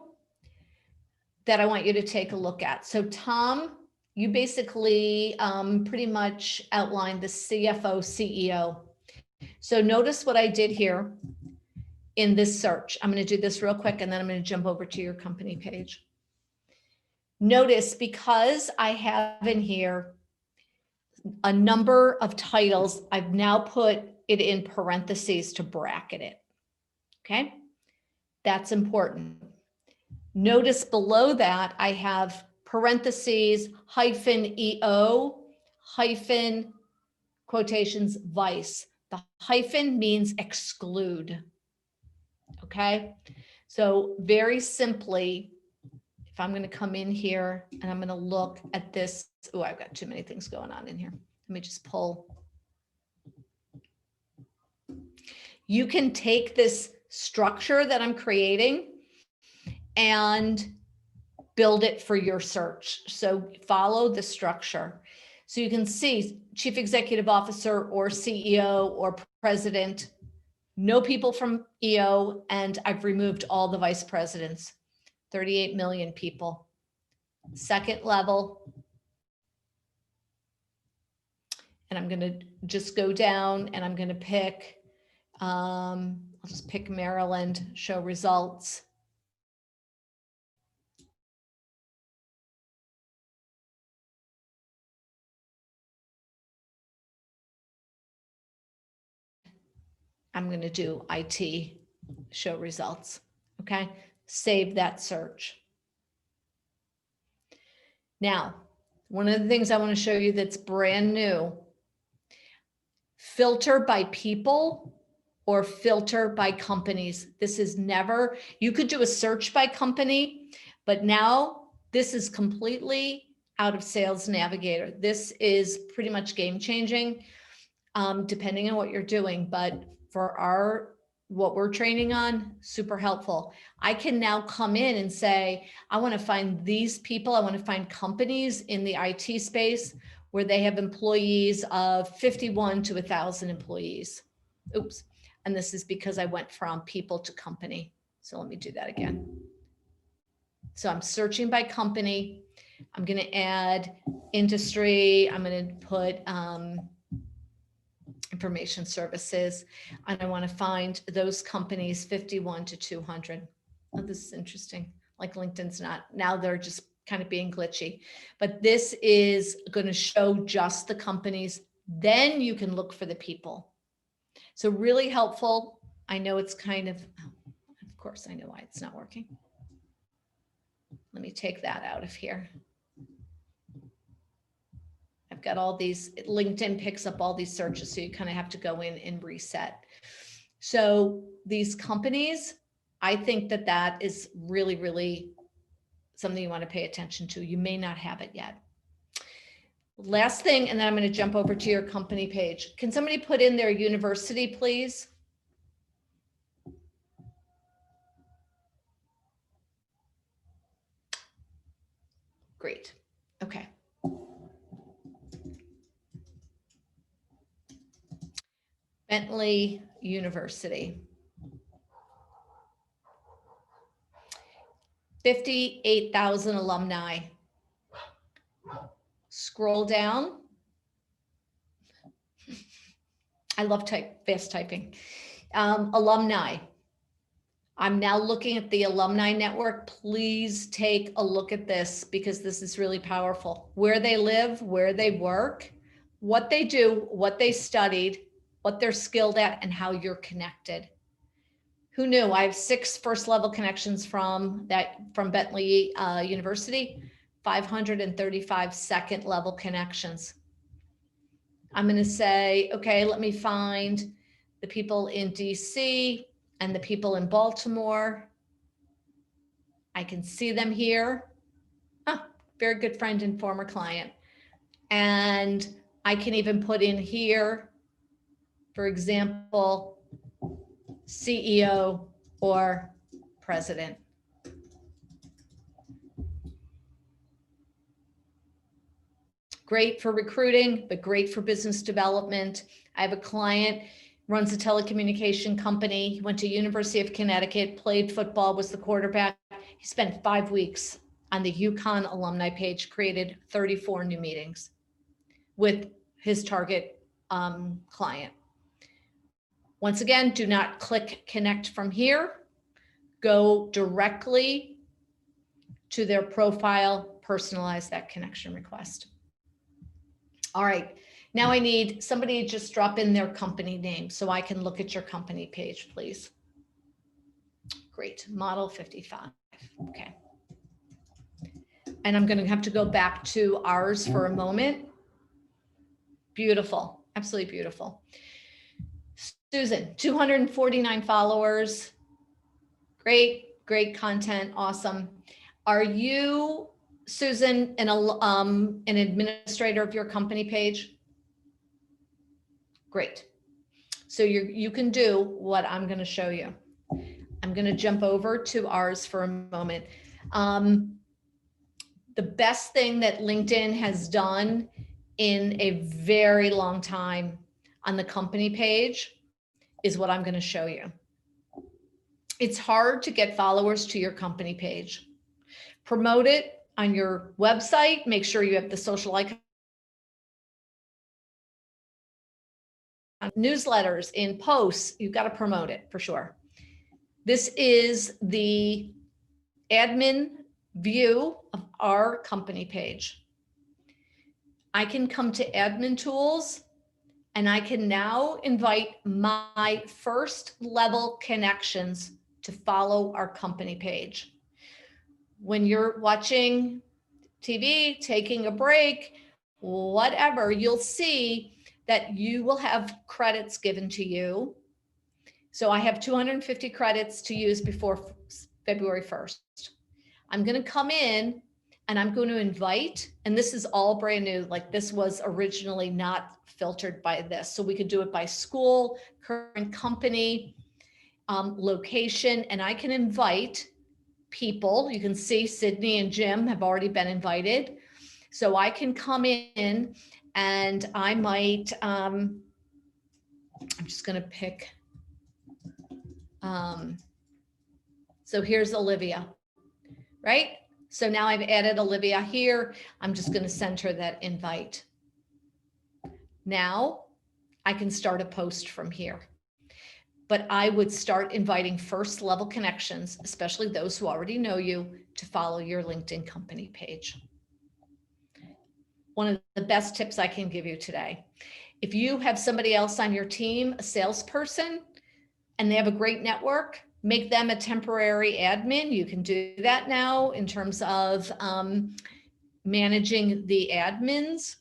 that I want you to take a look at. So Tom, you basically pretty much outlined the CFO, CEO. So notice what I did here in this search. I'm going to do this real quick and then I'm going to jump over to your company page. Notice because I have in here a number of titles, I've now put it in parentheses to bracket it. Okay, that's important. Notice below that I have parentheses hyphen EO hyphen quotations vice. The hyphen means exclude. Okay, so very simply, if I'm going to come in here and I'm going to look at this, oh, I've got too many things going on in here. Let me just pull. You can take this structure that I'm creating and build it for your search. So follow the structure. So you can see Chief Executive Officer or CEO or President, no people from EO, and I've removed all the vice presidents, 38 million people. Second level. And I'm going to just go down and I'm going to pick, I'll just pick Maryland, show results. I'm going to do IT, show results. Okay, save that search. Now, one of the things I want to show you that's brand new, filter by people or filter by companies. This is never, you could do a search by company, but now this is completely out of Sales Navigator. This is pretty much game changing, depending on what you're doing, but for what we're training on, super helpful. I can now come in and say, I want to find these people. I want to find companies in the IT space where they have employees of 51 to 1,000 employees. Oops. And this is because I went from people to company. So let me do that again. So I'm searching by company. I'm going to add industry. I'm going to put information services. And I want to find those companies 51 to 200. Oh, this is interesting. Like LinkedIn's not, now they're just kind of being glitchy, but this is going to show just the companies. Then you can look for the people. So really helpful. I know it's kind of course, I know why it's not working. Let me take that out of here. I've got all these, LinkedIn picks up all these searches, so you kind of have to go in and reset. So these companies, I think that that is really, really something you want to pay attention to. You may not have it yet. Last thing, and then I'm going to jump over to your company page. Can somebody put in their university, please? Great. Okay. Bentley University. 58,000 alumni. Scroll down. I love fast typing. Alumni. I'm now looking at the alumni network. Please take a look at this because this is really powerful. Where they live, where they work, what they do, what they studied, what they're skilled at, and how you're connected. Who knew? I have 6 first level connections from Bentley University, 535 second level connections. I'm going to say, okay, let me find the people in DC and the people in Baltimore. I can see them here. Very good friend and former client. And I can even put in here, for example, CEO or president. Great for recruiting, but great for business development. I have a client, runs a telecommunication company. He went to University of Connecticut, played football, was the quarterback. He spent 5 weeks on the UConn alumni page, created 34 new meetings with his target client. Once again, do not click connect from here. Go directly to their profile, personalize that connection request. All right, now I need somebody to just drop in their company name so I can look at your company page, please. Great, model 55, okay. And I'm gonna have to go back to ours for a moment. Beautiful, absolutely beautiful. Susan, 249 followers. Great, great content, awesome. Are you, Susan, an administrator of your company page? Great. So you can do what I'm going to show you. I'm going to jump over to ours for a moment. The best thing that LinkedIn has done in a very long time on the company page is what I'm going to show you. It's hard to get followers to your company page. Promote it on your website. Make sure you have the social icon. Newsletters, in posts, you've got to promote it for sure. This is the admin view of our company page. I can come to admin tools and I can now invite my first level connections to follow our company page. When you're watching TV, taking a break, whatever, you'll see that you will have credits given to you. So I have 250 credits to use before February 1st. I'm going to come in and I'm going to invite, and this is all brand new, like this was originally not filtered by this. So we could do it by school, current company, location, and I can invite people. You can see Sydney and Jim have already been invited. So I can come in and I might, I'm just going to pick. So here's Olivia, right? So now I've added Olivia here. I'm just going to send her that invite. Now I can start a post from here. But I would start inviting first level connections, especially those who already know you, to follow your LinkedIn company page. One of the best tips I can give you today. If you have somebody else on your team, a salesperson, and they have a great network, make them a temporary admin. You can do that now in terms of managing the admins.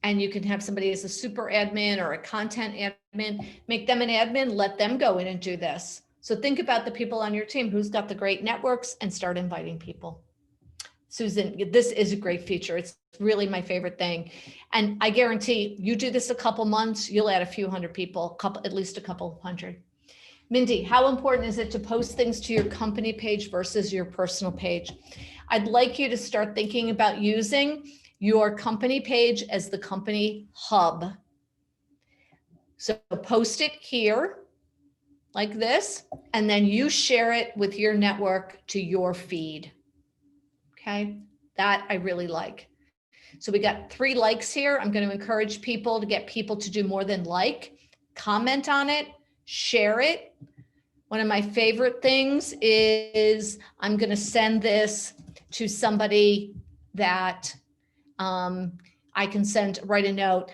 And you can have somebody as a super admin or a content admin, make them an admin, let them go in and do this. So think about the people on your team who's got the great networks and start inviting people. Susan, this is a great feature. It's really my favorite thing. And I guarantee you do this a couple months, you'll add a few hundred people, at least a couple hundred. Mindy, how important is it to post things to your company page versus your personal page? I'd like you to start thinking about using your company page as the company hub. So post it here like this, and then you share it with your network to your feed. Okay, that I really like. So we got 3 likes here. I'm going to encourage people to get people to do more than like, comment on it, share it. One of my favorite things is I'm going to send this to somebody that I can write a note.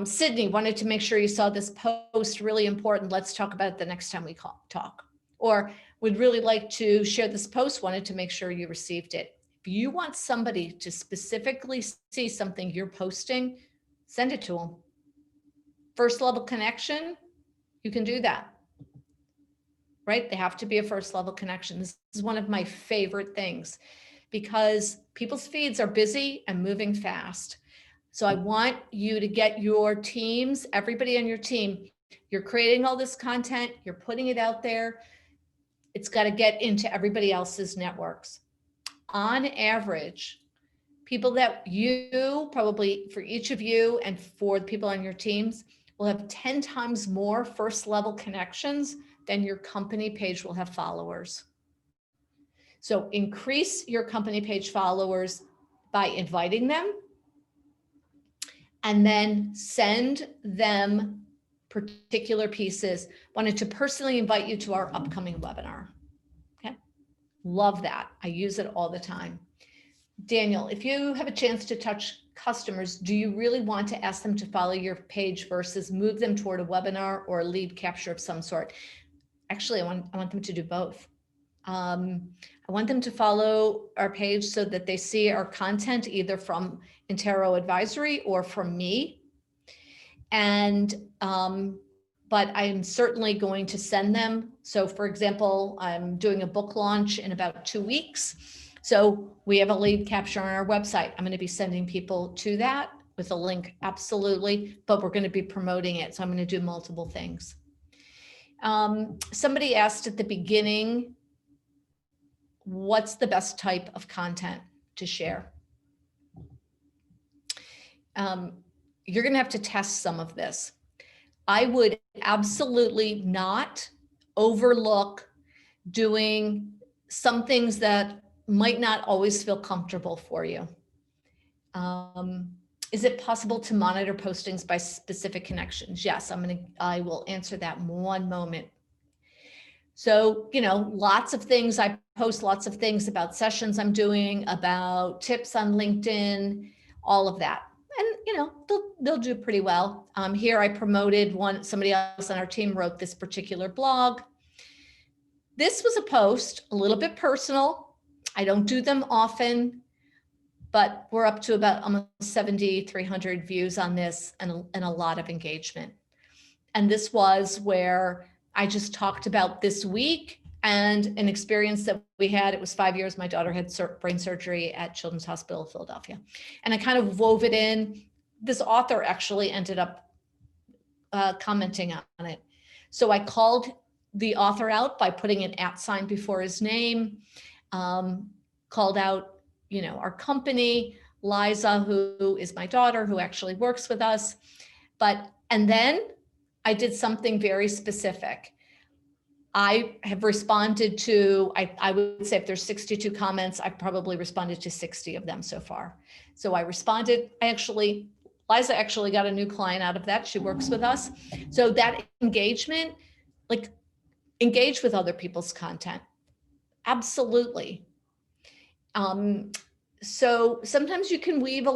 Sydney, wanted to make sure you saw this post, really important. Let's talk about it the next time we talk. Or would really like to share this post, wanted to make sure you received it. If you want somebody to specifically see something you're posting, send it to them. First level connection, you can do that. Right? They have to be a first level connection. This is one of my favorite things because people's feeds are busy and moving fast. So I want you to get your teams, everybody on your team, you're creating all this content, you're putting it out there. It's got to get into everybody else's networks. On average, people that you probably for each of you and for the people on your teams will have 10 times more first level connections than your company page will have followers. So increase your company page followers by inviting them and then send them particular pieces. Wanted to personally invite you to our upcoming webinar. Okay, love that. I use it all the time. Daniel, if you have a chance to touch customers, do you really want to ask them to follow your page versus move them toward a webinar or a lead capture of some sort? Actually, I want them to do both. I want them to follow our page so that they see our content either from Intero Advisory or from me. And, but I'm certainly going to send them. So for example, I'm doing a book launch in about 2 weeks. So we have a lead capture on our website. I'm going to be sending people to that with a link, absolutely, but we're going to be promoting it. So I'm going to do multiple things. Somebody asked at the beginning, what's the best type of content to share? You're going to have to test some of this. I would absolutely not overlook doing some things that might not always feel comfortable for you. Is it possible to monitor postings by specific connections? Yes, I will answer that in one moment. So, you know, lots of things, I post lots of things about sessions I'm doing, about tips on LinkedIn, all of that. And, you know, they'll do pretty well. Here I promoted somebody else on our team wrote this particular blog. This was a post, a little bit personal. I don't do them often, but we're up to about almost 7,300 views on this and a lot of engagement. And this was where I just talked about this week and an experience that we had. It was 5 years. My daughter had brain surgery at Children's Hospital of Philadelphia. And I kind of wove it in. This author actually ended up commenting on it. So I called the author out by putting an @ before his name, called out, you know, our company, Liza, who is my daughter, who actually works with us. And then I did something very specific. I have responded to, I would say if there's 62 comments, I've probably responded to 60 of them so far. So I responded, Liza actually got a new client out of that. She works with us. So that engagement, like engage with other people's content. Absolutely. So sometimes you can weave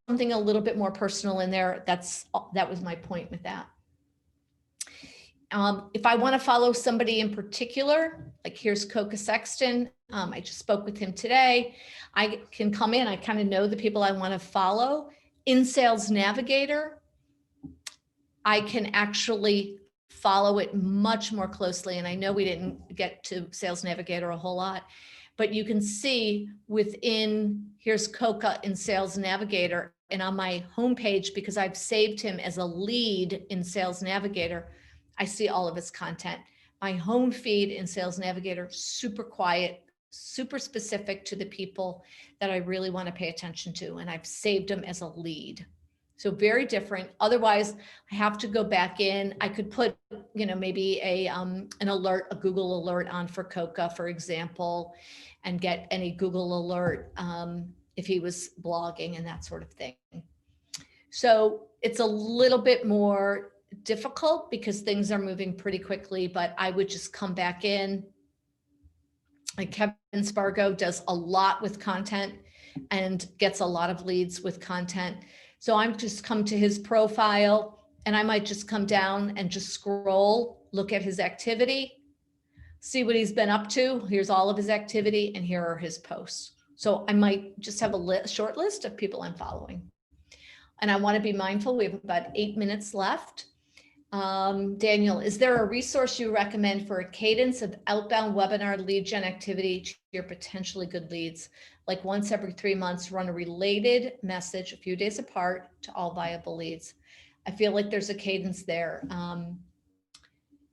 something a little bit more personal in there. That was my point with that. If I want to follow somebody in particular, like here's Coca Sexton, I just spoke with him today. I can come in, I kind of know the people I want to follow. In Sales Navigator, I can actually follow it much more closely. And I know we didn't get to Sales Navigator a whole lot, but you can see here's Coca in Sales Navigator, and on my homepage, because I've saved him as a lead in Sales Navigator, I see all of his content. My home feed in Sales Navigator, super quiet, super specific to the people that I really want to pay attention to. And I've saved them as a lead. So very different. Otherwise, I have to go back in. I could put, maybe an alert, a Google alert on for Coca, for example, and get any Google alert if he was blogging and that sort of thing. So it's a little bit more difficult because things are moving pretty quickly, but I would just come back in. Like Kevin Spargo does a lot with content and gets a lot of leads with content. So I'm just come to his profile and I might just come down and just scroll, look at his activity, see what he's been up to. Here's all of his activity and here are his posts. So I might just have a short list of people I'm following. And I want to be mindful. We have about 8 minutes left. Daniel, is there a resource you recommend for a cadence of outbound webinar lead gen activity to your potentially good leads? Like once every 3 months, run a related message a few days apart to all viable leads. I feel like there's a cadence there.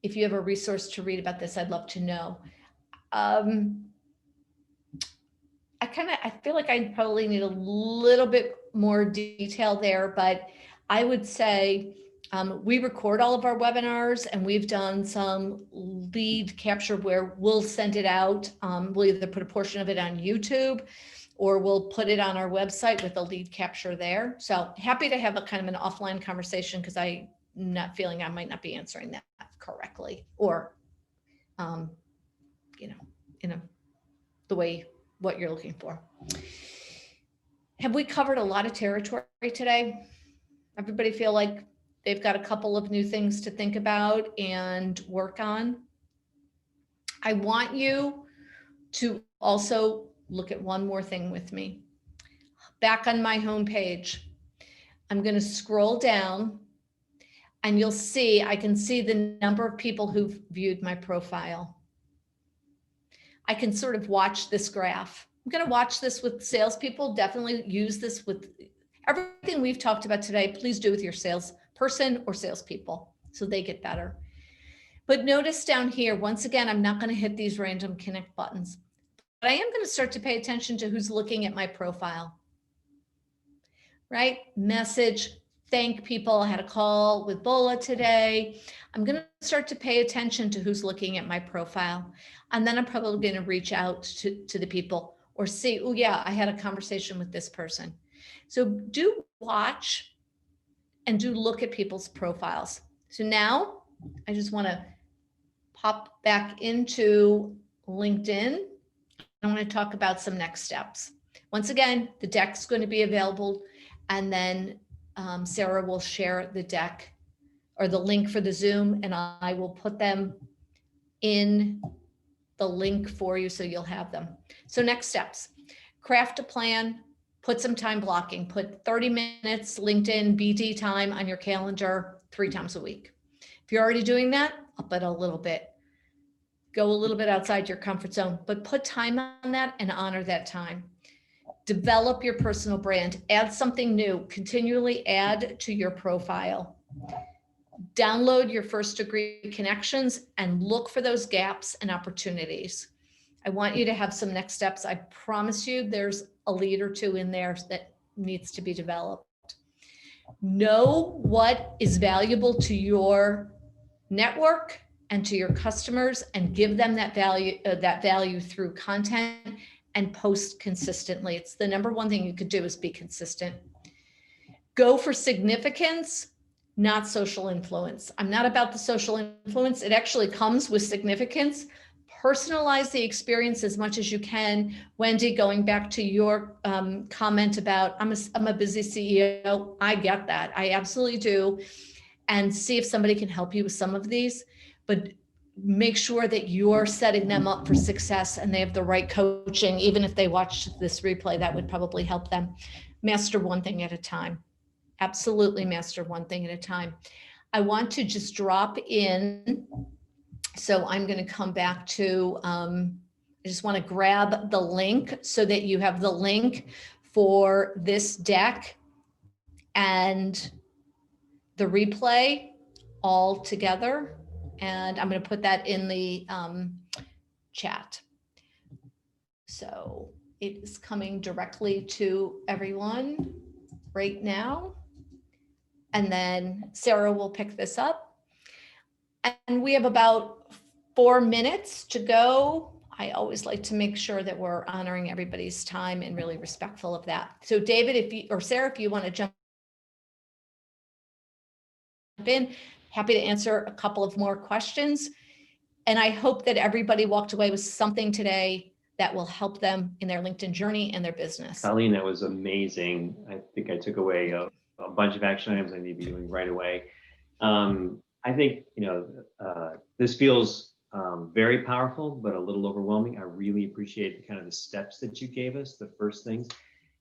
If you have a resource to read about this, I'd love to know. I feel like I probably need a little bit more detail there, but I would say we record all of our webinars and we've done some lead capture where we'll send it out. We'll either put a portion of it on YouTube or we'll put it on our website with a lead capture there. So happy to have a kind of an offline conversation because I'm not feeling I might not be answering that correctly or, the way what you're looking for. Have we covered a lot of territory today? Everybody feel like they've got a couple of new things to think about and work on? I want you to also look at one more thing with me. Back on my homepage, I'm going to scroll down and you'll see, I can see the number of people who've viewed my profile. I can sort of watch this graph. I'm going to watch this with salespeople. Definitely use this with everything we've talked about today. Please do with your salesperson or salespeople so they get better. But notice down here, once again, I'm not going to hit these random connect buttons, but I am going to start to pay attention to who's looking at my profile, right? Message, thank people. I had a call with Bola today. I'm going to start to pay attention to who's looking at my profile. And then I'm probably going to reach out to the people or see, oh yeah, I had a conversation with this person. So do watch and do look at people's profiles. So now I just want to pop back into LinkedIn. I want to talk about some next steps. Once again, the deck's going to be available and then Sarah will share the deck or the link for the Zoom and I will put them in the link for you so you'll have them. So next steps, craft a plan, put some time blocking, put 30 minutes LinkedIn BD time on your calendar 3 times a week. If you're already doing that, up it a little bit. Go a little bit outside your comfort zone, but put time on that and honor that time. Develop your personal brand, add something new, continually add to your profile. Download your first degree connections and look for those gaps and opportunities. I want you to have some next steps. I promise you there's a lead or two in there that needs to be developed. Know what is valuable to your network and to your customers and give them that value through content and post consistently. It's the number one thing you could do is be consistent. Go for significance, not social influence. I'm not about the social influence. It actually comes with significance. Personalize the experience as much as you can. Wendy, going back to your comment about I'm a busy CEO. I get that. I absolutely do. And see if somebody can help you with some of these, but make sure that you're setting them up for success and they have the right coaching. Even if they watch this replay, that would probably help them. Master one thing at a time. Absolutely master one thing at a time. I want to just drop in. So I'm going to come back to, I just want to grab the link so that you have the link for this deck and the replay all together. And I'm going to put that in the chat. So it is coming directly to everyone right now. and then Sarah will pick this up. And we have about 4 minutes to go. I always like to make sure that we're honoring everybody's time and really respectful of that. So David, if you, or Sarah, if you want to jump in, happy to answer a couple of more questions. And I hope that everybody walked away with something today that will help them in their LinkedIn journey and their business. Colleen, that was amazing. I think I took away a bunch of action items I need to be doing right away. I think, this feels very powerful, but a little overwhelming. I really appreciate the steps that you gave us, the first things.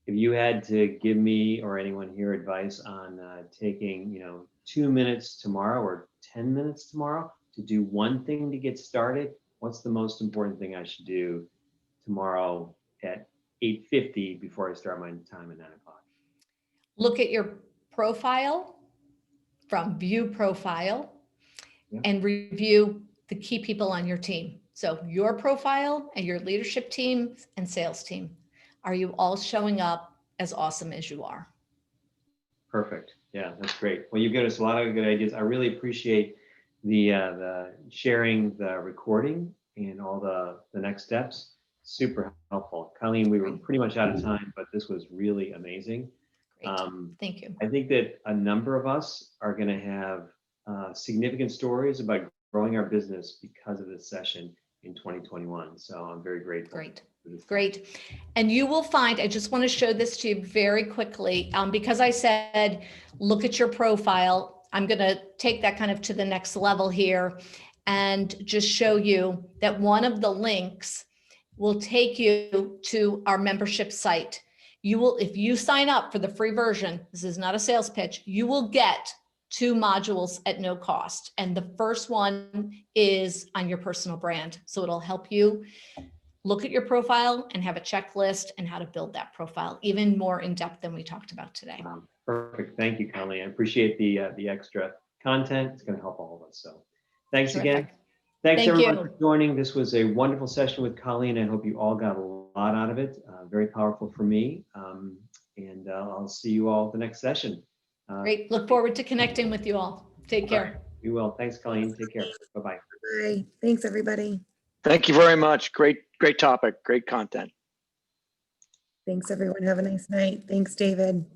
If you had to give me or anyone here advice on taking, 2 minutes tomorrow or 10 minutes tomorrow to do one thing to get started, what's the most important thing I should do tomorrow at 8:50 before I start my time at 9 o'clock? Look at your profile from view profile and review the key people on your team. So your profile and your leadership team and sales team. Are you all showing up as awesome as you are? Perfect. Yeah, that's great. Well, you've given us a lot of good ideas. I really appreciate the sharing the recording and all the next steps. Super helpful. Colleen, we were pretty much out of time, but this was really amazing. Great. Thank you. I think that a number of us are going to have significant stories about growing our business because of this session in 2021. So I'm very grateful. Great. Great. And you will find, I just want to show this to you very quickly, because I said, look at your profile. I'm going to take that kind of to the next level here and just show you that one of the links will take you to our membership site. You will, if you sign up for the free version, this is not a sales pitch, you will get 2 modules at no cost. And the first one is on your personal brand. So it'll help you look at your profile and have a checklist and how to build that profile even more in depth than we talked about today. Perfect. Thank you, Colleen. I appreciate the extra content. It's going to help all of us. So thanks again. Terrific. Thanks Thank everyone you. for joining. This was a wonderful session with Colleen. I hope you all got a lot out of it. Very powerful for me. And I'll see you all at the next session. Great. Look forward to connecting with you all. Take care. Right. You will. Thanks, Colleen. Take care. Bye-bye. Bye. Thanks, everybody. Thank you very much. Great topic, great content. Thanks, everyone. Have a nice night. Thanks, David.